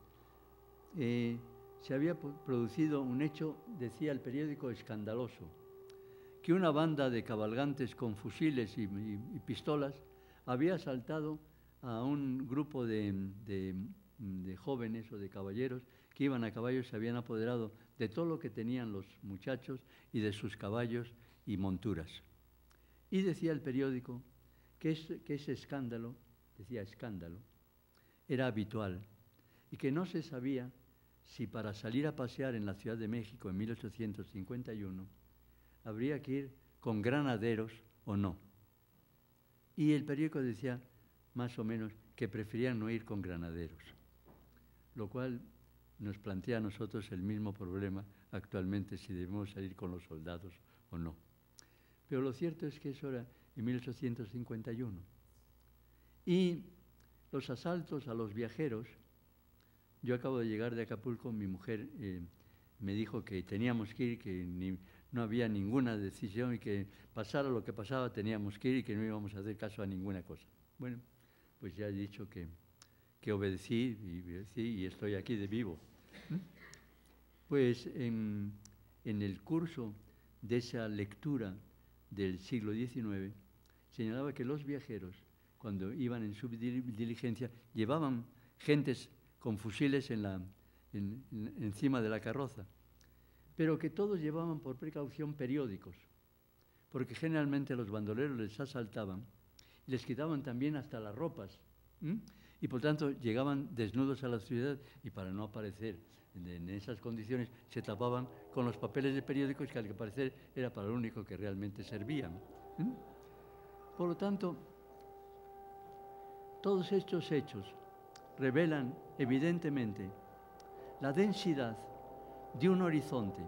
se había producido un hecho, decía el periódico, escandaloso, que una banda de cabalgantes con fusiles y pistolas había asaltado a un grupo de jóvenes o de caballeros que iban a caballo y se habían apoderado de todo lo que tenían los muchachos y de sus caballos y monturas. Y decía el periódico que ese escándalo, decía escándalo, era habitual y que no se sabía si para salir a pasear en la Ciudad de México en 1851 habría que ir con granaderos o no. Y el periódico decía más o menos que preferían no ir con granaderos, lo cual nos plantea a nosotros el mismo problema actualmente, si debemos salir con los soldados o no. Pero lo cierto es que eso era en 1851. Y los asaltos a los viajeros, yo acabo de llegar de Acapulco, mi mujer me dijo que teníamos que ir, que no había ninguna decisión y que pasara lo que pasaba teníamos que ir y que no íbamos a hacer caso a ninguna cosa. Bueno, pues ya he dicho que obedecí y estoy aquí de vivo. Pues en el curso de esa lectura del siglo XIX, señalaba que los viajeros, cuando iban en su diligencia, llevaban gentes con fusiles encima de la carroza, pero que todos llevaban por precaución periódicos, porque generalmente los bandoleros les asaltaban y les quitaban también hasta las ropas, y por tanto llegaban desnudos a la ciudad y para no aparecer en esas condiciones se tapaban con los papeles de periódicos que al parecer era para lo único que realmente servían. Por lo tanto, todos estos hechos revelan evidentemente la densidad de un horizonte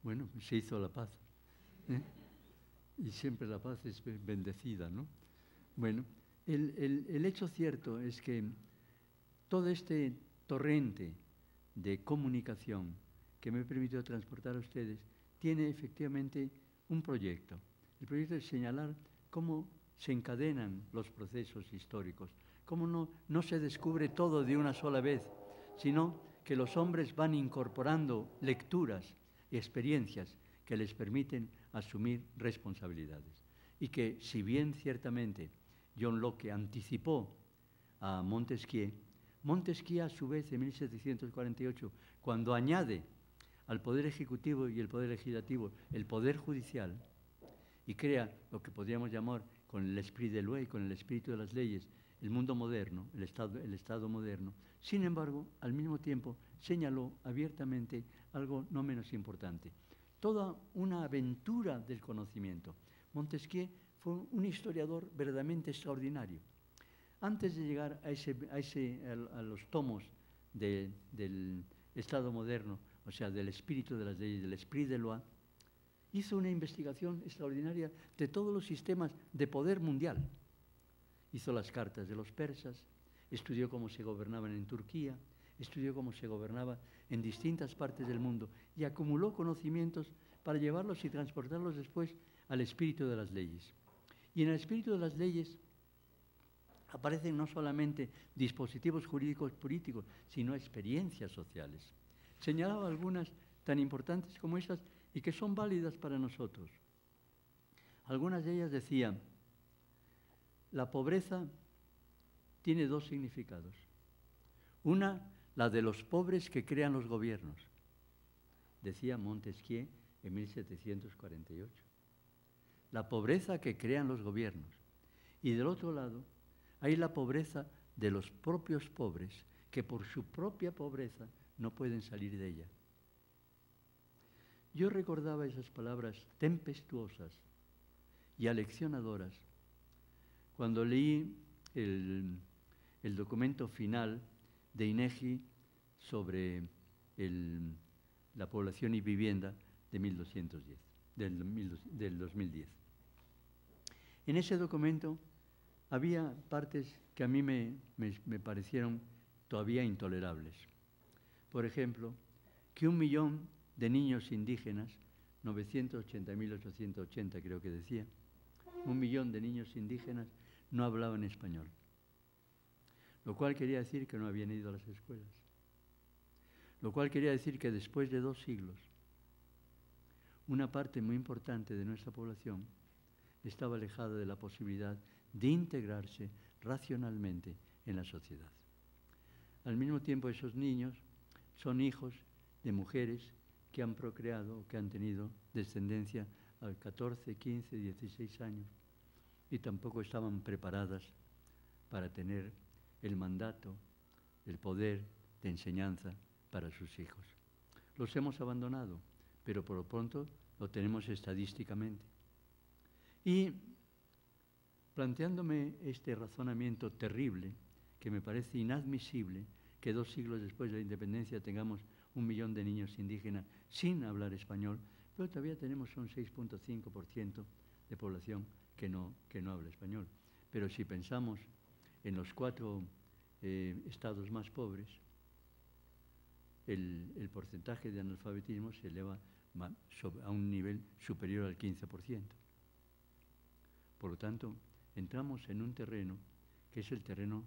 bueno, se hizo la paz, y siempre la paz es bendecida, ¿no? Bueno, el hecho cierto es que todo este torrente de comunicación que me permitió transportar a ustedes tiene efectivamente un proyecto. El proyecto es señalar cómo se encadenan los procesos históricos, cómo no se descubre todo de una sola vez, sino que los hombres van incorporando lecturas y experiencias que les permiten asumir responsabilidades. Y que, si bien ciertamente John Locke anticipó a Montesquieu, Montesquieu a su vez en 1748, cuando añade al Poder Ejecutivo y el Poder Legislativo el Poder Judicial y crea lo que podríamos llamar con el esprit de loi, con el espíritu de las leyes, el mundo moderno, el Estado moderno, sin embargo, al mismo tiempo señaló abiertamente algo no menos importante, toda una aventura del conocimiento. Montesquieu fue un historiador verdaderamente extraordinario. Antes de llegar a los tomos del Estado moderno, o sea, del espíritu de las leyes, del esprit de loi, hizo una investigación extraordinaria de todos los sistemas de poder mundial. Hizo las cartas de los persas, estudió cómo se gobernaban en Turquía, estudió cómo se gobernaba en distintas partes del mundo y acumuló conocimientos para llevarlos y transportarlos después al espíritu de las leyes. Y en el espíritu de las leyes aparecen no solamente dispositivos jurídicos políticos, sino experiencias sociales. Señalaba algunas tan importantes como estas y que son válidas para nosotros. Algunas de ellas decían, la pobreza tiene dos significados. Una, la de los pobres que crean los gobiernos, decía Montesquieu en 1748. La pobreza que crean los gobiernos. Y del otro lado, hay la pobreza de los propios pobres, que por su propia pobreza no pueden salir de ella. Yo recordaba esas palabras tempestuosas y aleccionadoras cuando leí el documento final de INEGI sobre la población y vivienda de 1210, del 2010. En ese documento había partes que a mí me parecieron todavía intolerables. Por ejemplo, que 1 millón de niños indígenas, 980.880 creo que decía, 1 millón de niños indígenas no hablaban español, lo cual quería decir que no habían ido a las escuelas, lo cual quería decir que después de 2 siglos, una parte muy importante de nuestra población estaba alejada de la posibilidad de integrarse racionalmente en la sociedad. Al mismo tiempo, esos niños son hijos de mujeres que han procreado, que han tenido descendencia a 14, 15, 16 años y tampoco estaban preparadas para tener el mandato, el poder de enseñanza para sus hijos. Los hemos abandonado, pero por lo pronto lo tenemos estadísticamente. Y planteándome este razonamiento terrible, que me parece inadmisible, que 2 siglos después de la independencia tengamos 1 millón de niños indígenas sin hablar español, pero todavía tenemos un 6.5% de población que no habla español. Pero si pensamos en los 4 estados más pobres, el porcentaje de analfabetismo se eleva a un nivel superior al 15%. Por lo tanto, entramos en un terreno que es el terreno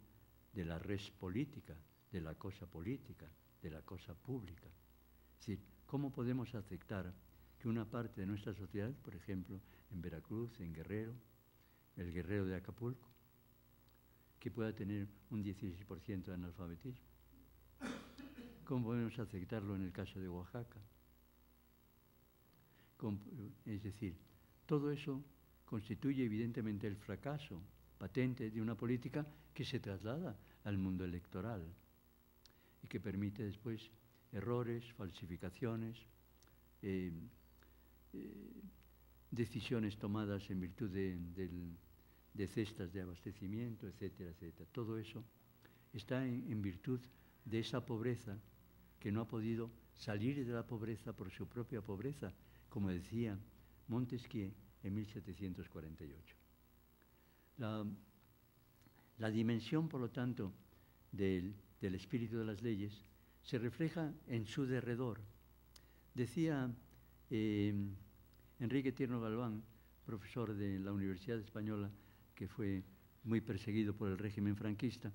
de la res política, de la cosa política, de la cosa pública. Es decir, ¿cómo podemos aceptar que una parte de nuestra sociedad, por ejemplo, en Veracruz, en Guerrero, el Guerrero de Acapulco, que pueda tener un 16% de analfabetismo? ¿Cómo podemos aceptarlo en el caso de Oaxaca? Es decir, todo eso constituye evidentemente el fracaso patente de una política que se traslada al mundo electoral y que permite después errores, falsificaciones, decisiones tomadas en virtud de cestas de abastecimiento, etcétera, etcétera. Todo eso está en virtud de esa pobreza que no ha podido salir de la pobreza por su propia pobreza, como decía Montesquieu en 1748. La dimensión, por lo tanto, del espíritu de las leyes se refleja en su derredor. Decía Enrique Tierno Galván, profesor de la Universidad Española, que fue muy perseguido por el régimen franquista,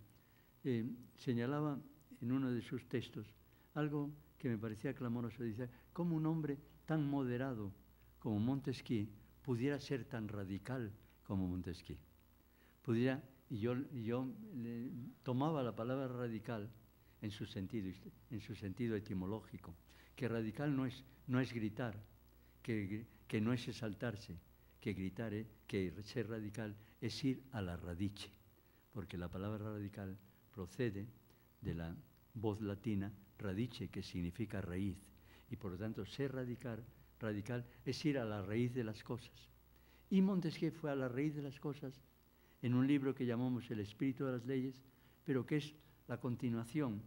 señalaba en uno de sus textos algo que me parecía clamoroso. Dice, ¿cómo un hombre tan moderado como Montesquieu pudiera ser tan radical como Montesquieu? Y yo tomaba la palabra radical en su sentido etimológico, que radical no es gritar, que no es exaltarse, que ser radical es ir a la radice, porque la palabra radical procede de la voz latina radice, que significa raíz, y por lo tanto ser radical es ir a la raíz de las cosas. Y Montesquieu fue a la raíz de las cosas en un libro que llamamos El espíritu de las leyes, pero que es la continuación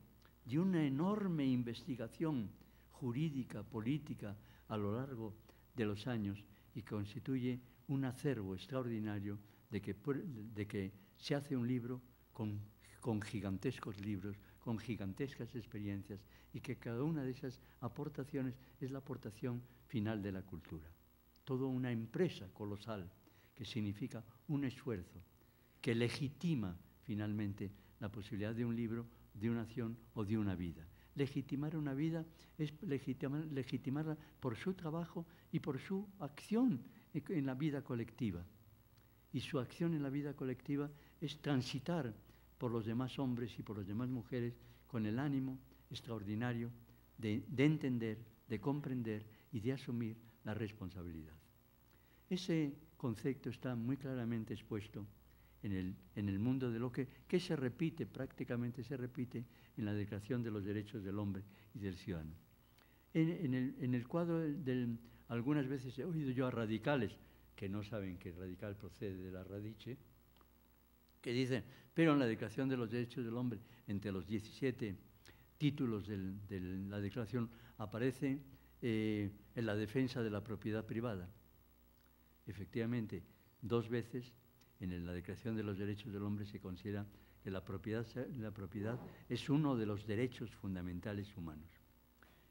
de una enorme investigación jurídica, política, a lo largo de los años, y constituye un acervo extraordinario de que se hace un libro con gigantescos libros, con gigantescas experiencias, y que cada una de esas aportaciones es la aportación final de la cultura. Toda una empresa colosal que significa un esfuerzo que legitima finalmente la posibilidad de un libro, de una acción o de una vida. Legitimar una vida es legitimarla por su trabajo y por su acción en la vida colectiva. Y su acción en la vida colectiva es transitar por los demás hombres y por las demás mujeres con el ánimo extraordinario de entender, de comprender y de asumir la responsabilidad. Ese concepto está muy claramente expuesto en el mundo de lo que se repite, prácticamente se repite en la Declaración de los Derechos del Hombre y del Ciudadano. En el cuadro algunas veces he oído yo a radicales que no saben que radical procede de la radice, que dicen, pero en la Declaración de los Derechos del Hombre, entre los 17 títulos de la Declaración, aparece en la defensa de la propiedad privada. Efectivamente, 2 veces en la Declaración de los Derechos del Hombre se considera que la propiedad es uno de los derechos fundamentales humanos.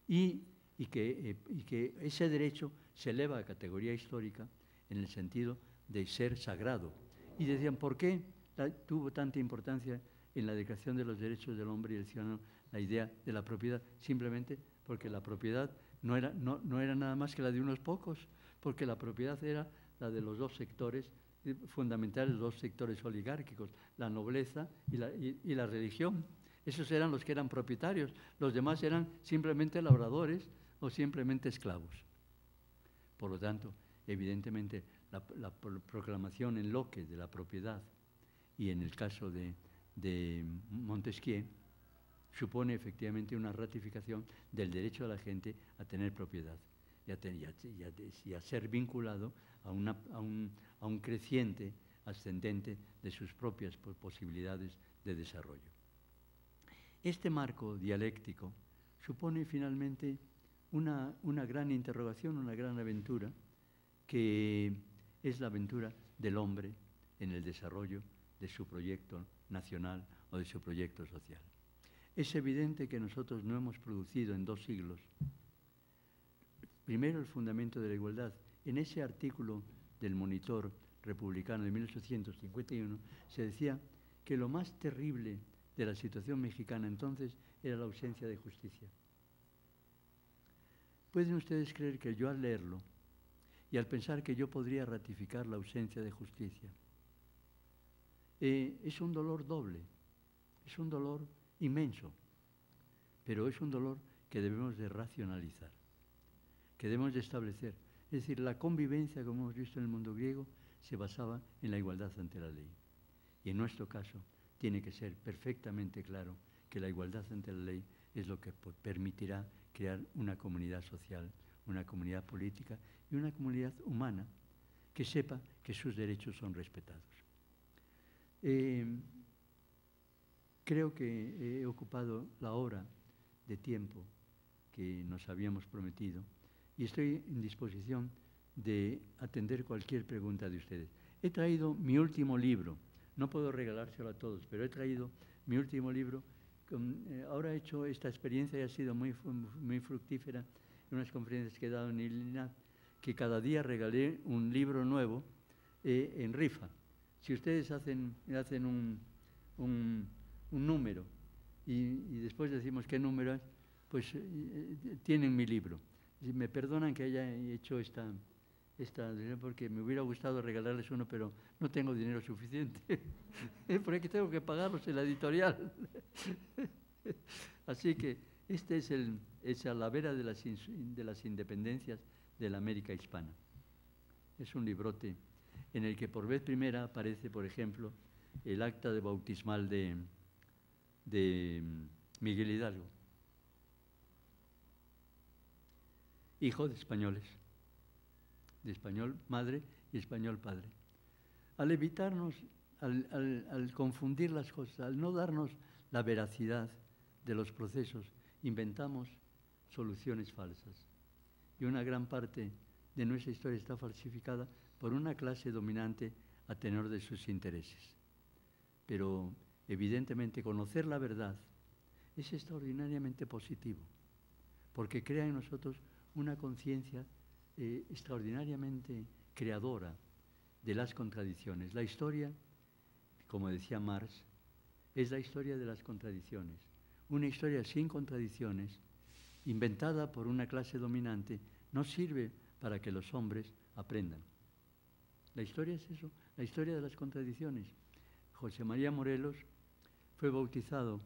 Y que ese derecho se eleva a categoría histórica en el sentido de ser sagrado. Y decían, ¿por qué tuvo tanta importancia en la Declaración de los Derechos del Hombre y del Ciudadano la idea de la propiedad? Simplemente porque la propiedad no era nada más que la de unos pocos, porque la propiedad era la de los 2 sectores fundamentales, los 2 sectores oligárquicos, la nobleza y la religión. Esos eran los que eran propietarios, los demás eran simplemente labradores o simplemente esclavos. Por lo tanto, evidentemente, la proclamación en Locke de la propiedad, y en el caso de Montesquieu, supone efectivamente una ratificación del derecho de la gente a tener propiedad y a ser vinculado a un creciente ascendente de sus propias posibilidades de desarrollo. Este marco dialéctico supone finalmente una gran interrogación, una gran aventura, que es la aventura del hombre en el desarrollo de su proyecto nacional o o de su proyecto social. Es evidente que nosotros no hemos producido en 2 siglos, primero el fundamento de la igualdad. En ese artículo del Monitor Republicano de 1851 se decía que lo más terrible de la situación mexicana entonces era la ausencia de justicia. ¿Pueden ustedes creer que yo al leerlo y al pensar que yo podría ratificar la ausencia de justicia, es un dolor doble, es un dolor inmenso, pero es un dolor que debemos de racionalizar, que debemos de establecer? Es decir, la convivencia, como hemos visto en el mundo griego, se basaba en la igualdad ante la ley. Y en nuestro caso tiene que ser perfectamente claro que la igualdad ante la ley es lo que permitirá crear una comunidad social, una comunidad política y una comunidad humana que sepa que sus derechos son respetados. Creo que he ocupado la hora de tiempo que nos habíamos prometido y estoy en disposición de atender cualquier pregunta de ustedes. He traído mi último libro, no puedo regalárselo a todos, pero he traído mi último libro. Ahora he hecho esta experiencia y ha sido muy fructífera en unas conferencias que he dado en ILINAD, que cada día regalé un libro nuevo en rifa. Si ustedes hacen un número y después decimos qué número es, pues tienen mi libro. Me perdonan que haya hecho esta porque me hubiera gustado regalarles uno, pero no tengo dinero suficiente, porque tengo que pagarlos en la editorial. Así que este es a la vera de las independencias de la América hispana. Es un librote en el que por vez primera aparece, por ejemplo, el acta de bautismal de Miguel Hidalgo, hijo de españoles, de español madre y español padre. Al evitarnos, al confundir las cosas, al no darnos la veracidad de los procesos, inventamos soluciones falsas. Y una gran parte de nuestra historia está falsificada por una clase dominante a tenor de sus intereses. Pero evidentemente conocer la verdad es extraordinariamente positivo, porque crea en nosotros una conciencia extraordinariamente creadora de las contradicciones. La historia, como decía Marx, es la historia de las contradicciones. Una historia sin contradicciones, inventada por una clase dominante, no sirve para que los hombres aprendan. La historia es eso, la historia de las contradicciones. José María Morelos fue bautizado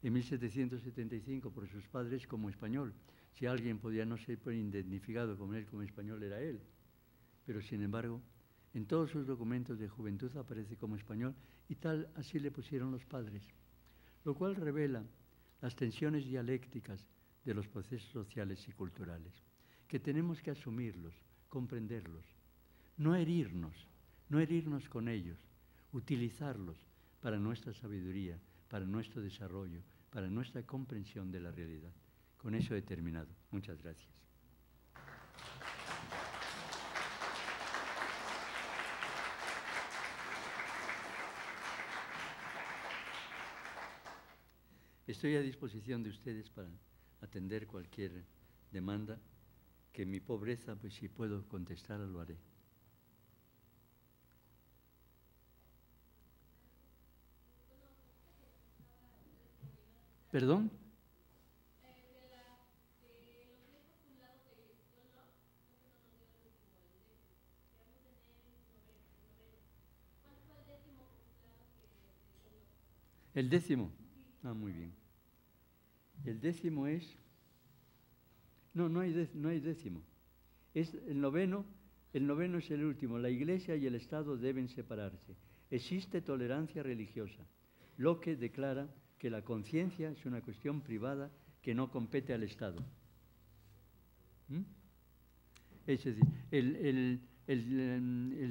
en 1775 por sus padres como español. Si alguien podía no ser identificado con él como español, era él. Pero, sin embargo, en todos sus documentos de juventud aparece como español y así le pusieron los padres. Lo cual revela las tensiones dialécticas de los procesos sociales y culturales, que tenemos que asumirlos, comprenderlos, no herirnos con ellos, utilizarlos para nuestra sabiduría, para nuestro desarrollo, para nuestra comprensión de la realidad. Con eso he terminado. Muchas gracias. Estoy a disposición de ustedes para atender cualquier demanda, que mi pobreza, pues si puedo contestar, lo haré. ¿Perdón? ¿El décimo? Ah, muy bien. El décimo es... No hay décimo. Es el noveno es el último. La Iglesia y el Estado deben separarse. Existe tolerancia religiosa. Locke declara que la conciencia es una cuestión privada que no compete al Estado. Es decir, el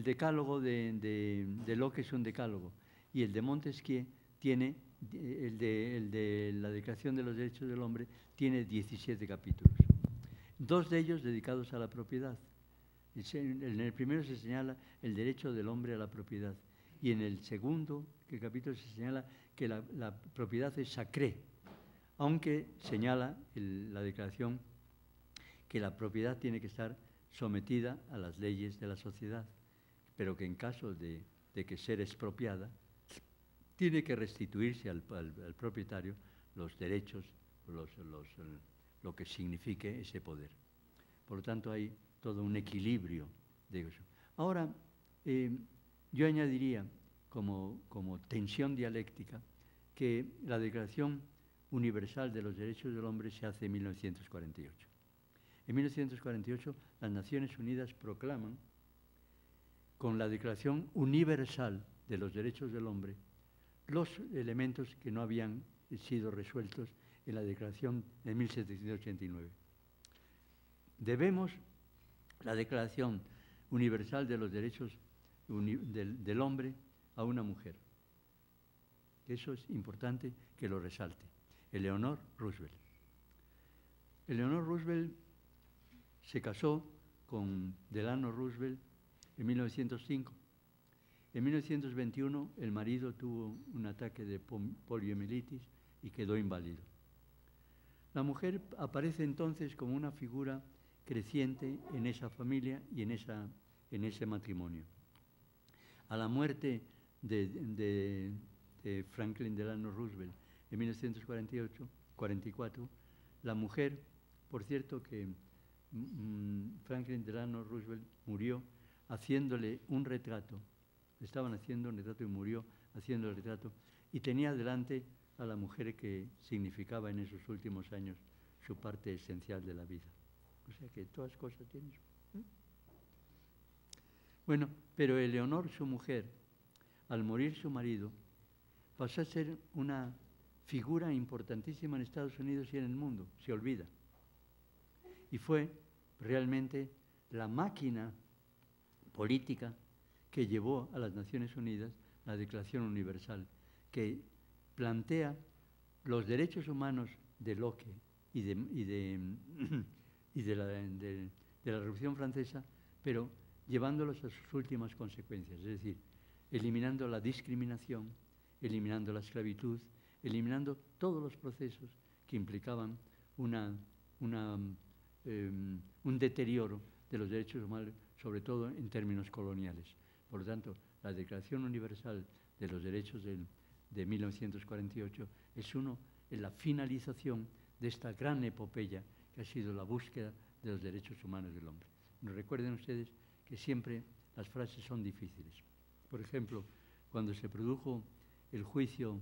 decálogo de Locke es un decálogo y el de Montesquieu tiene, el de la Declaración de los Derechos del Hombre, tiene 17 capítulos. 2 de ellos dedicados a la propiedad. En el primero se señala el derecho del hombre a la propiedad Y en el segundo capítulo se señala que la propiedad es sacré, aunque señala la declaración que la propiedad tiene que estar sometida a las leyes de la sociedad, pero que en caso de que ser expropiada, tiene que restituirse al propietario los derechos, lo que signifique ese poder. Por lo tanto, hay todo un equilibrio de eso. Ahora, yo añadiría como tensión dialéctica que la Declaración Universal de los Derechos del Hombre se hace en 1948. En 1948 las Naciones Unidas proclaman con la Declaración Universal de los Derechos del Hombre los elementos que no habían sido resueltos en la Declaración de 1789. Debemos la Declaración Universal de los Derechos del Hombre a una mujer. Eso es importante que lo resalte. Eleanor Roosevelt. Eleanor Roosevelt se casó con Delano Roosevelt en 1905. En 1921 el marido tuvo un ataque de poliomielitis y quedó inválido. La mujer aparece entonces como una figura creciente en esa familia y en ese matrimonio. A la muerte de Franklin Delano Roosevelt en 1944, la mujer, por cierto que Franklin Delano Roosevelt murió haciéndole un retrato, le estaban haciendo un retrato y murió haciendo el retrato, y tenía delante a la mujer que significaba en esos últimos años su parte esencial de la vida. O sea que todas cosas tienen su... Bueno, pero Eleanor, su mujer, al morir su marido, pasó a ser una figura importantísima en Estados Unidos y en el mundo, se olvida. Y fue realmente la máquina política que llevó a las Naciones Unidas la Declaración Universal, que plantea los derechos humanos de Locke y de la Revolución Francesa, pero llevándolos a sus últimas consecuencias, es decir, eliminando la discriminación, eliminando la esclavitud, eliminando todos los procesos que implicaban un deterioro de los derechos humanos, sobre todo en términos coloniales. Por lo tanto, la Declaración Universal de los Derechos de 1948 es la finalización de esta gran epopeya que ha sido la búsqueda de los derechos humanos del hombre. Nos recuerden ustedes que siempre las frases son difíciles. Por ejemplo, cuando se produjo el juicio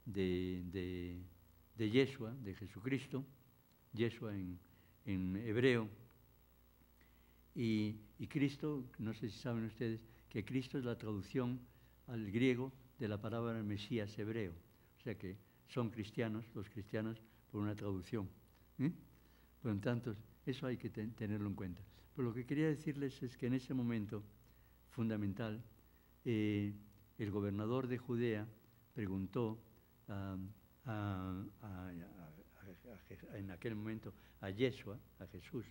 de Yeshua, de Jesucristo, Yeshua en hebreo, y Cristo, no sé si saben ustedes, que Cristo es la traducción al griego de la palabra Mesías hebreo. O sea que son cristianos, los cristianos, por una traducción. Por lo tanto, eso hay que tenerlo en cuenta. Pero lo que quería decirles es que en ese momento fundamental, el gobernador de Judea preguntó en aquel momento a Yeshua, a Jesús,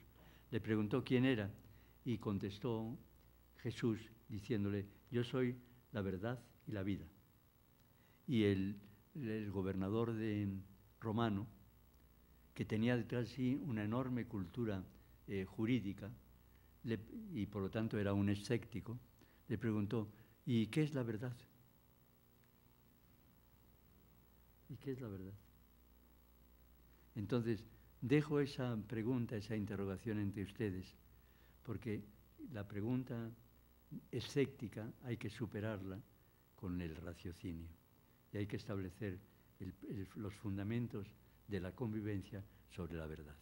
le preguntó quién era y contestó Jesús diciéndole: yo soy la verdad y la vida. Y el gobernador romano, que tenía detrás de sí una enorme cultura jurídica y por lo tanto era un escéptico, le preguntó: ¿y qué es la verdad? ¿Y qué es la verdad? Entonces, dejo esa pregunta, esa interrogación entre ustedes, porque la pregunta escéptica hay que superarla con el raciocinio y hay que establecer los fundamentos de la convivencia sobre la verdad.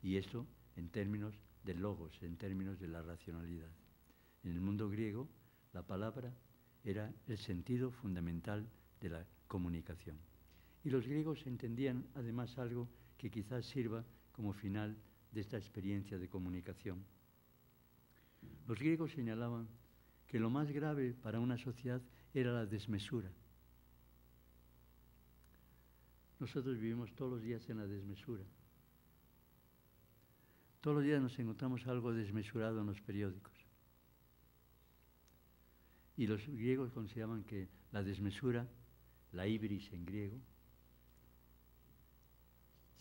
Y eso en términos de logos, en términos de la racionalidad. En el mundo griego, la palabra era el sentido fundamental de la comunicación. Y los griegos entendían además algo que quizás sirva como final de esta experiencia de comunicación. Los griegos señalaban que lo más grave para una sociedad era la desmesura. Nosotros vivimos todos los días en la desmesura. Todos los días nos encontramos algo desmesurado en los periódicos. y los griegos consideraban que la desmesura, la ibris en griego,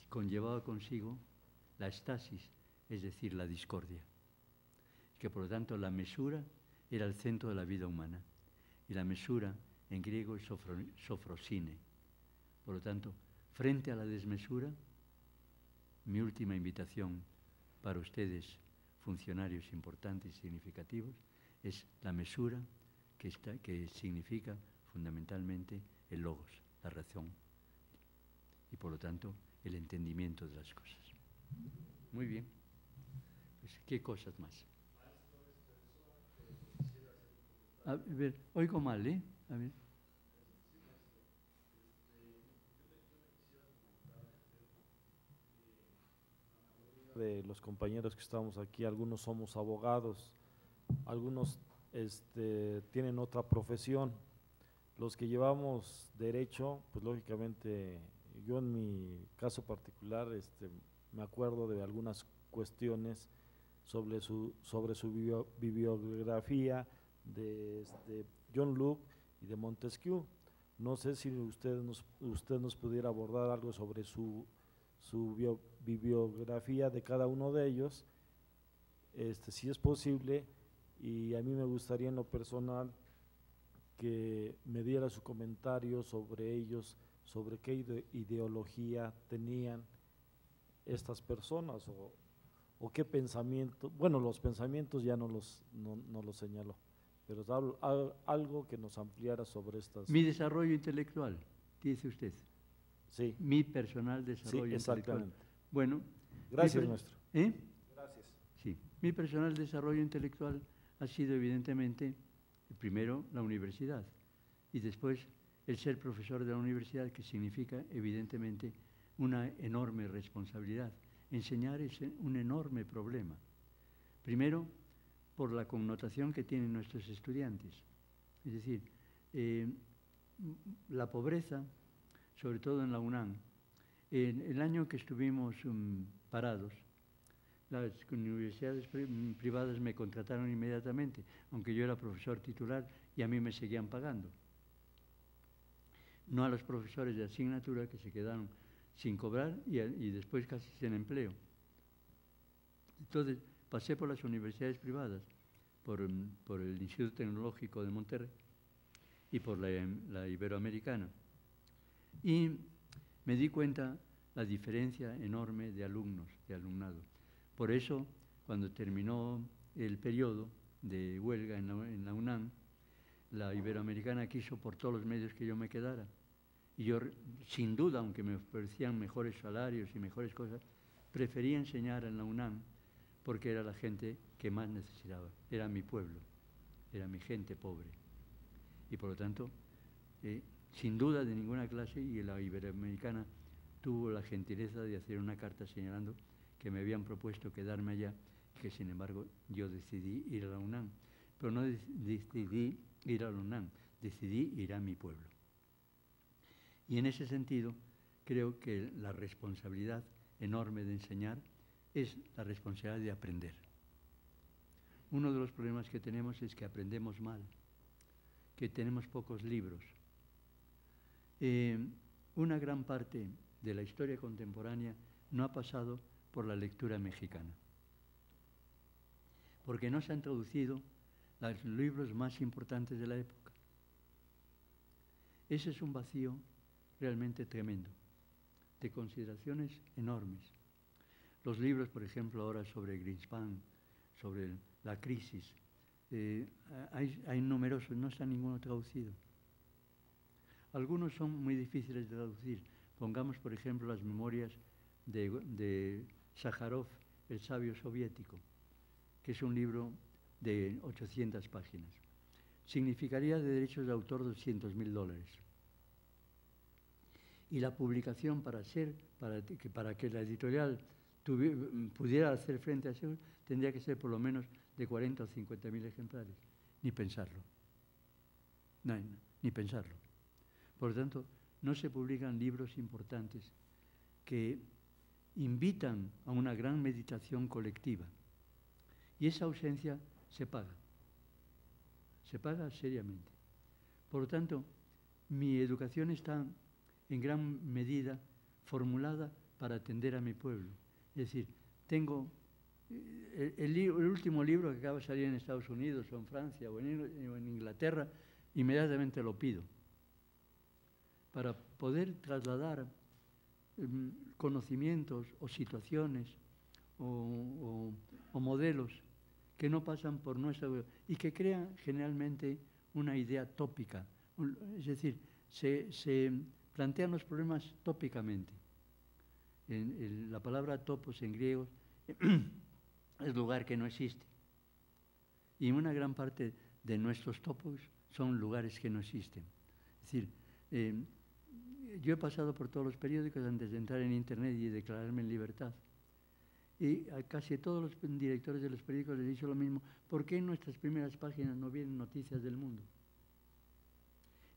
conllevaba consigo la estasis, es decir, la discordia. Que por lo tanto la mesura era el centro de la vida humana. Y la mesura en griego es sofrosine. Por lo tanto, frente a la desmesura, mi última invitación para ustedes, funcionarios importantes y significativos, es la mesura que significa fundamentalmente el logos, la razón, y por lo tanto el entendimiento de las cosas. Muy bien. Pues, ¿qué cosas más? A ver, oigo mal, ¿eh? A ver. De los compañeros que estamos aquí, algunos somos abogados, algunos tienen otra profesión. Los que llevamos derecho, pues lógicamente, yo en mi caso particular, me acuerdo de algunas cuestiones sobre su bibliografía de John Locke y de Montesquieu. No sé si usted nos pudiera abordar algo sobre su bibliografía de cada uno de ellos, si es posible, y a mí me gustaría en lo personal que me diera su comentario sobre ellos, sobre qué ideología tenían estas personas o qué pensamiento. Bueno, los pensamientos ya no los señaló, pero algo que nos ampliara sobre estas. Mi desarrollo intelectual, dice usted. Sí. Mi personal desarrollo sí, intelectual. Exactamente. Bueno. Gracias, maestro. Gracias. Sí. Mi personal desarrollo intelectual ha sido evidentemente, primero, la universidad y después el ser profesor de la universidad, que significa evidentemente una enorme responsabilidad. Enseñar es un enorme problema. Primero, por la connotación que tienen nuestros estudiantes. Es decir, la pobreza, sobre todo en la UNAM, en el año que estuvimos parados, las universidades privadas me contrataron inmediatamente, aunque yo era profesor titular y a mí me seguían pagando. No a los profesores de asignatura que se quedaron sin cobrar y después casi sin empleo. Entonces, pasé por las universidades privadas, por el Instituto Tecnológico de Monterrey y por la Iberoamericana. Y me di cuenta la diferencia enorme de alumnos, de alumnado. Por eso, cuando terminó el periodo de huelga en la UNAM, la Iberoamericana quiso por todos los medios que yo me quedara. Y yo, sin duda, aunque me ofrecían mejores salarios y mejores cosas, prefería enseñar en la UNAM porque era la gente que más necesitaba. Era mi pueblo, era mi gente pobre. Y por lo tanto, sin duda de ninguna clase, y la Iberoamericana tuvo la gentileza de hacer una carta señalando que me habían propuesto quedarme allá, que sin embargo yo decidí ir a la UNAM. Pero no decidí ir a la UNAM, decidí ir a mi pueblo. Y en ese sentido, creo que la responsabilidad enorme de enseñar es la responsabilidad de aprender. Uno de los problemas que tenemos es que aprendemos mal, que tenemos pocos libros. Una gran parte de la historia contemporánea no ha pasado por la lectura mexicana, porque no se han traducido los libros más importantes de la época. Ese es un vacío realmente tremendo, de consideraciones enormes. Los libros, por ejemplo, ahora sobre Greenspan, sobre la crisis, hay numerosos, no está ninguno traducido. Algunos son muy difíciles de traducir. Pongamos, por ejemplo, las memorias de Sájarov, el sabio soviético, que es un libro de 800 páginas. Significaría de derechos de autor $200.000. Y la publicación para que la editorial pudiera hacer frente a eso, tendría que ser por lo menos de 40 o 50.000 ejemplares. Ni pensarlo. No, ni pensarlo. Por lo tanto, no se publican libros importantes que invitan a una gran meditación colectiva. Y esa ausencia se paga. se paga seriamente. Por lo tanto, mi educación está en gran medida formulada para atender a mi pueblo. Es decir, tengo el último libro que acaba de salir en Estados Unidos o en Francia o en Inglaterra, inmediatamente lo pido para poder trasladar conocimientos o situaciones o modelos que no pasan por nuestra y que crean generalmente una idea tópica. Es decir, se plantean los problemas tópicamente. La palabra topos en griego es lugar que no existe. Y una gran parte de nuestros topos son lugares que no existen. Es decir, yo he pasado por todos los periódicos antes de entrar en Internet y declararme en libertad. Y a casi todos los directores de los periódicos les he dicho lo mismo. ¿Por qué en nuestras primeras páginas no vienen noticias del mundo?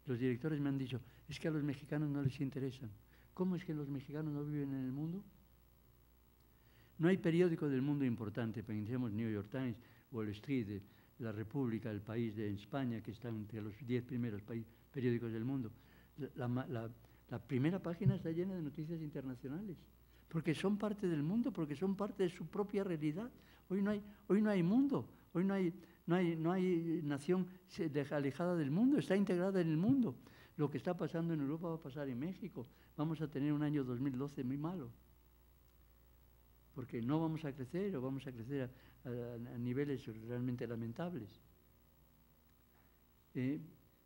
Los directores me han dicho, es que a los mexicanos no les interesan. ¿Cómo es que los mexicanos no viven en el mundo? No hay periódico del mundo importante, pensemos New York Times, Wall Street, La República, El País de España, que están entre los 10 primeros periódicos del mundo. La primera página está llena de noticias internacionales, porque son parte del mundo, porque son parte de su propia realidad. Hoy no hay mundo, hoy no hay nación alejada del mundo, está integrada en el mundo. Lo que está pasando en Europa va a pasar en México. Vamos a tener un año 2012 muy malo, porque no vamos a crecer o vamos a crecer a niveles realmente lamentables.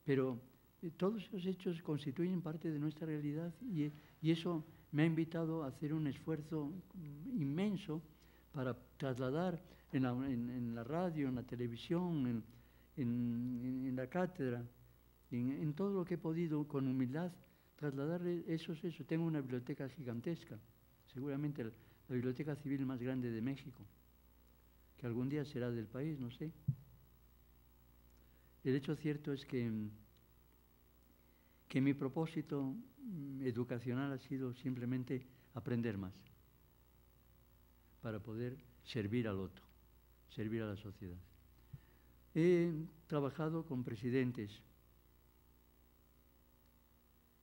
Pero todos esos hechos constituyen parte de nuestra realidad y eso me ha invitado a hacer un esfuerzo inmenso para trasladar en la radio, en la televisión, en la cátedra, en todo lo que he podido, con humildad, trasladar eso. Tengo una biblioteca gigantesca, seguramente la biblioteca civil más grande de México, que algún día será del país, no sé. El hecho cierto es que mi propósito educacional ha sido simplemente aprender más, para poder servir al otro, servir a la sociedad. He trabajado con presidentes,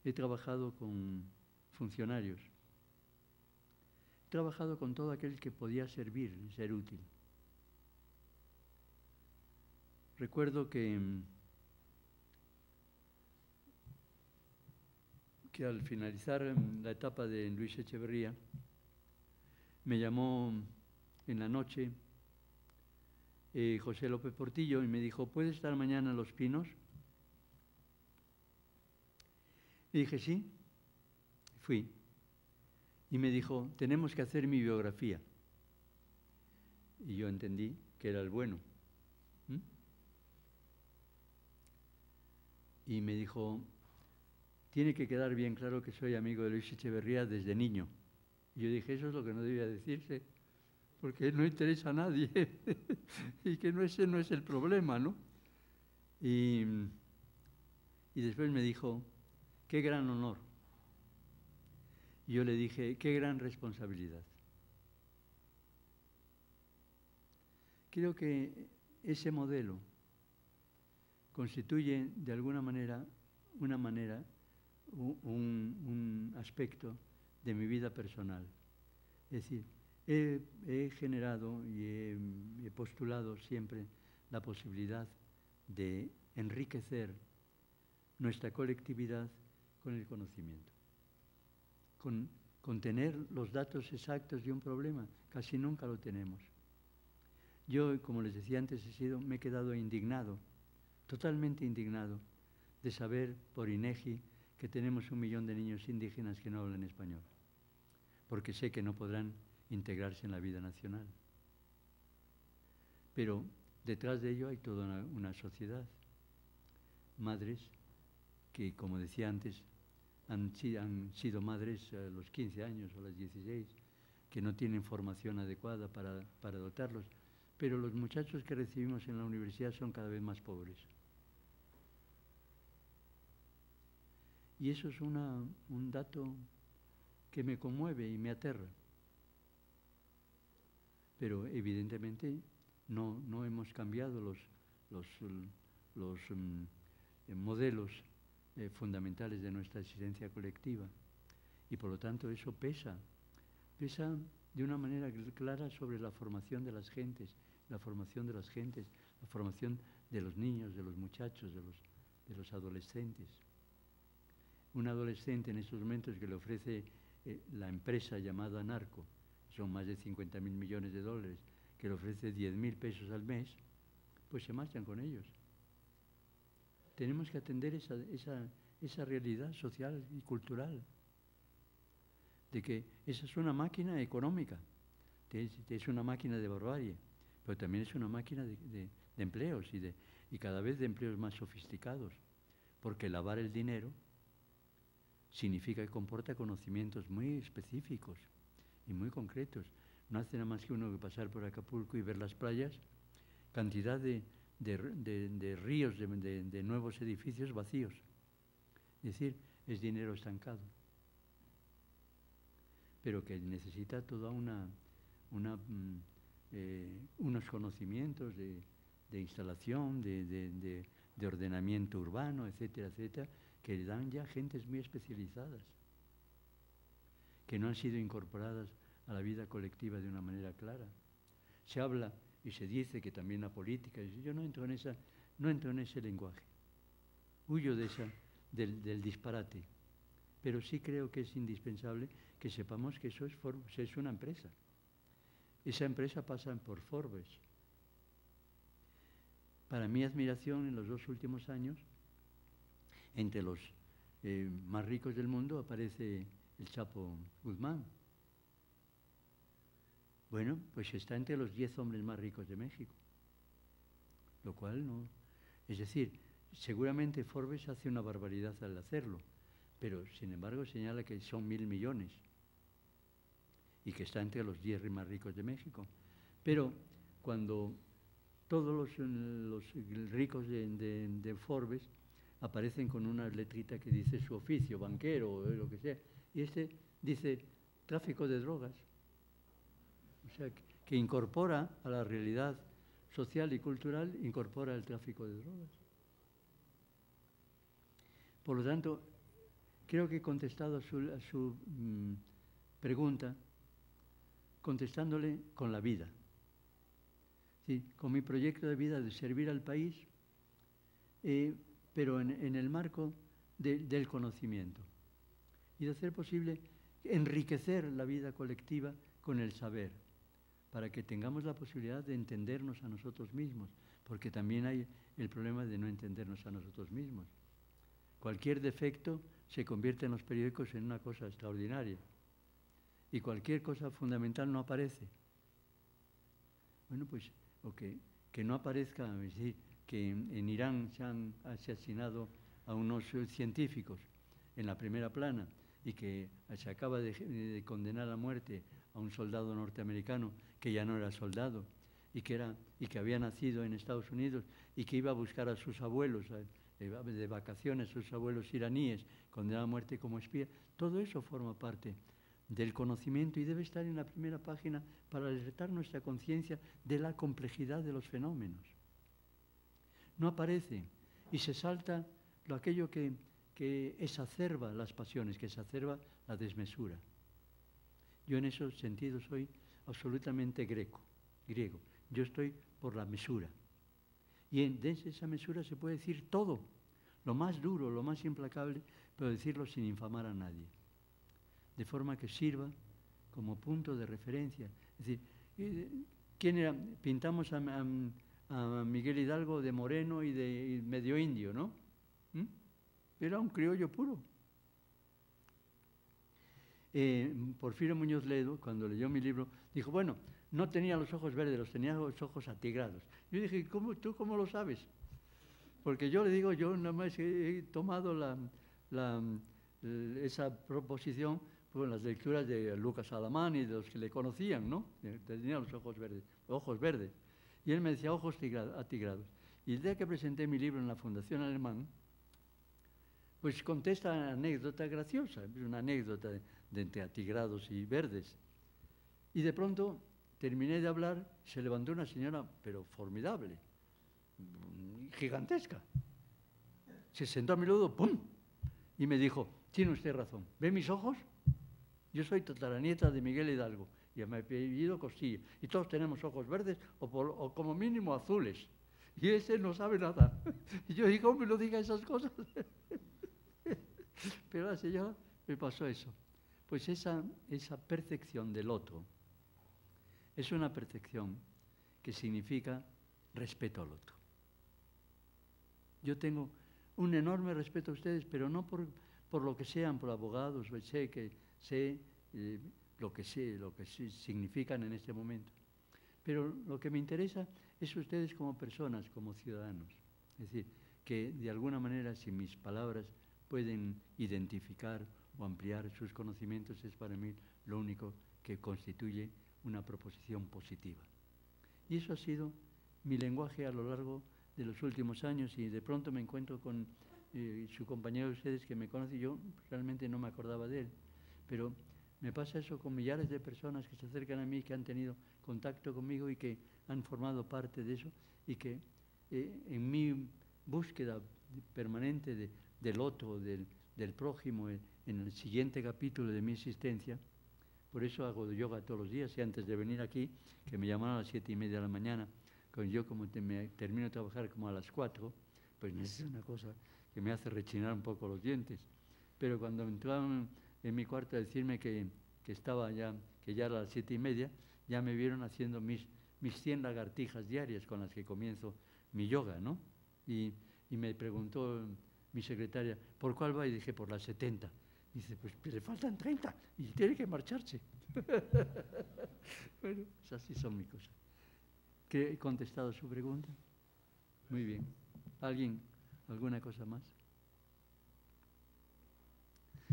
he trabajado con funcionarios, he trabajado con todo aquel que podía servir y ser útil. Recuerdo que al finalizar la etapa de Luis Echeverría, me llamó en la noche José López Portillo y me dijo, ¿puedes estar mañana en Los Pinos? Y dije, sí. Fui. Y me dijo, tenemos que hacer mi biografía. Y yo entendí que era el bueno. Y me dijo, tiene que quedar bien claro que soy amigo de Luis Echeverría desde niño. Y yo dije, eso es lo que no debía decirse, porque no interesa a nadie y que ese no es el problema, ¿no? Y después me dijo, qué gran honor. Y yo le dije, qué gran responsabilidad. Creo que ese modelo constituye de alguna manera un aspecto de mi vida personal. Es decir, he generado y he postulado siempre la posibilidad de enriquecer nuestra colectividad con el conocimiento, con tener los datos exactos de un problema. Casi nunca lo tenemos. Yo, como les decía antes, me he quedado indignado, totalmente indignado, de saber por INEGI que tenemos 1 millón de niños indígenas que no hablan español, porque sé que no podrán integrarse en la vida nacional. Pero detrás de ello hay toda una sociedad. Madres que, como decía antes, han sido madres a los 15 años o a los 16, que no tienen formación adecuada para dotarlos. Pero los muchachos que recibimos en la universidad son cada vez más pobres. Y eso es un dato que me conmueve y me aterra. Pero evidentemente no hemos cambiado modelos fundamentales de nuestra existencia colectiva. Y por lo tanto eso pesa de una manera clara sobre la formación de las gentes, la formación de los niños, de los muchachos, de los adolescentes. Un adolescente en estos momentos que le ofrece la empresa llamada Narco, son más de 50.000 millones de dólares, que le ofrece 10.000 pesos al mes, pues se marchan con ellos. Tenemos que atender esa realidad social y cultural, de que esa es una máquina económica, es una máquina de barbarie, pero también es una máquina de empleos y cada vez de empleos más sofisticados, porque lavar el dinero significa que comporta conocimientos muy específicos y muy concretos. No hace nada más que uno que pasar por Acapulco y ver las playas, cantidad de ríos, de nuevos edificios vacíos. Es decir, es dinero estancado, pero que necesita toda unos conocimientos de instalación, de ordenamiento urbano, etcétera, etcétera, que dan ya gentes muy especializadas, que no han sido incorporadas a la vida colectiva de una manera clara. Se habla y se dice que también la política, yo no entro en ese lenguaje, huyo del disparate, pero sí creo que es indispensable que sepamos que eso es una empresa. Esa empresa pasa por Forbes. Para mi admiración, en los 2 últimos años, entre los más ricos del mundo aparece el Chapo Guzmán. Bueno, pues está entre los 10 hombres más ricos de México, lo cual no... Es decir, seguramente Forbes hace una barbaridad al hacerlo, pero sin embargo señala que son 1.000 millones y que está entre los 10 más ricos de México. Pero cuando todos los ricos de Forbes aparecen con una letrita que dice su oficio, banquero o lo que sea, y este dice tráfico de drogas. O sea, que incorpora a la realidad social y cultural, incorpora el tráfico de drogas. Por lo tanto, creo que he contestado a su pregunta, contestándole con la vida. Sí, con mi proyecto de vida de servir al país, pero en el marco del conocimiento. Y de hacer posible enriquecer la vida colectiva con el saber, para que tengamos la posibilidad de entendernos a nosotros mismos, porque también hay el problema de no entendernos a nosotros mismos. Cualquier defecto se convierte en los periódicos en una cosa extraordinaria, y cualquier cosa fundamental no aparece. Bueno, pues, que no aparezca, es decir, que en Irán se han asesinado a unos científicos en la primera plana y que se acaba de condenar a muerte a un soldado norteamericano que ya no era soldado y que había nacido en Estados Unidos y que iba a buscar a sus abuelos de vacaciones, sus abuelos iraníes, condenado a muerte como espía. Todo eso forma parte del conocimiento y debe estar en la primera página para alertar nuestra conciencia de la complejidad de los fenómenos. No aparece y se salta aquello que exacerba las pasiones, que exacerba la desmesura. Yo en esos sentidos soy absolutamente griego. Yo estoy por la mesura. Y desde esa mesura se puede decir todo, lo más duro, lo más implacable, pero decirlo sin infamar a nadie. De forma que sirva como punto de referencia. Es decir, ¿quién era? Pintamos a Miguel Hidalgo de moreno y de medio indio, ¿no? Era un criollo puro. Porfirio Muñoz Ledo, cuando leyó mi libro, dijo, bueno, no tenía los ojos verdes, los tenía los ojos atigrados. Yo dije, ¿tú cómo lo sabes? Porque yo le digo, yo nada más he tomado esa proposición por las lecturas de Lucas Alamán y de los que le conocían, ¿no? Tenía los ojos verdes. Y él me decía, ojos atigrados. Y el día que presenté mi libro en la Fundación Alemán, pues contesta anécdota graciosa, una anécdota de entre atigrados y verdes. Y de pronto terminé de hablar, se levantó una señora, pero formidable, gigantesca. Se sentó a mi lado, ¡pum! Y me dijo, tiene usted razón, ¿ve mis ojos? Yo soy tataranieta de Miguel Hidalgo y me he apellido Costilla. Y todos tenemos ojos verdes o como mínimo azules. Y ese no sabe nada. Y yo digo, ¿cómo me lo diga esas cosas? Pero la señora me pasó eso. Pues esa percepción del otro es una percepción que significa respeto al otro. Yo tengo un enorme respeto a ustedes, pero no por lo que sean, por abogados, sé lo que significan en este momento. Pero lo que me interesa es ustedes como personas, como ciudadanos. Es decir, que de alguna manera, si mis palabras pueden identificar o ampliar sus conocimientos, es para mí lo único que constituye una proposición positiva. Y eso ha sido mi lenguaje a lo largo de los últimos años, y de pronto me encuentro con su compañero de ustedes que me conoce. Yo realmente no me acordaba de él, pero me pasa eso con millares de personas que se acercan a mí, que han tenido contacto conmigo y que han formado parte de eso, y que en mi búsqueda permanente del otro, del prójimo, en el siguiente capítulo de mi existencia, por eso hago yoga todos los días, y antes de venir aquí, que me llamaron a las 7:30 de la mañana, yo como termino de trabajar como a las 4, pues es una cosa que me hace rechinar un poco los dientes. Pero cuando entraron en mi cuarto a decirme que ya era las 7:30, ya me vieron haciendo mis 100 lagartijas diarias con las que comienzo mi yoga, ¿no? Y me preguntó mi secretaria, ¿por cuál va? Y dije, por las 70. Y dice, pues le faltan 30 y tiene que marcharse. Bueno, pues así son mis cosas. ¿He contestado su pregunta? Muy bien. ¿Alguna cosa más?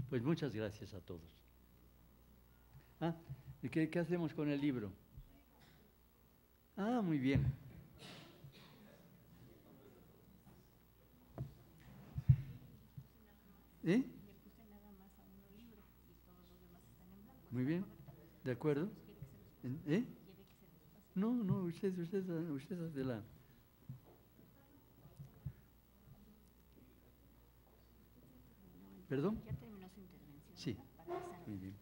Pues muchas gracias a todos. ¿Y qué hacemos con el libro? Muy bien. ¿Eh? Muy bien. ¿De acuerdo? ¿Eh? No, usted hace la... ¿Perdón? Ya terminó su intervención. Sí. Para pasar. Muy bien.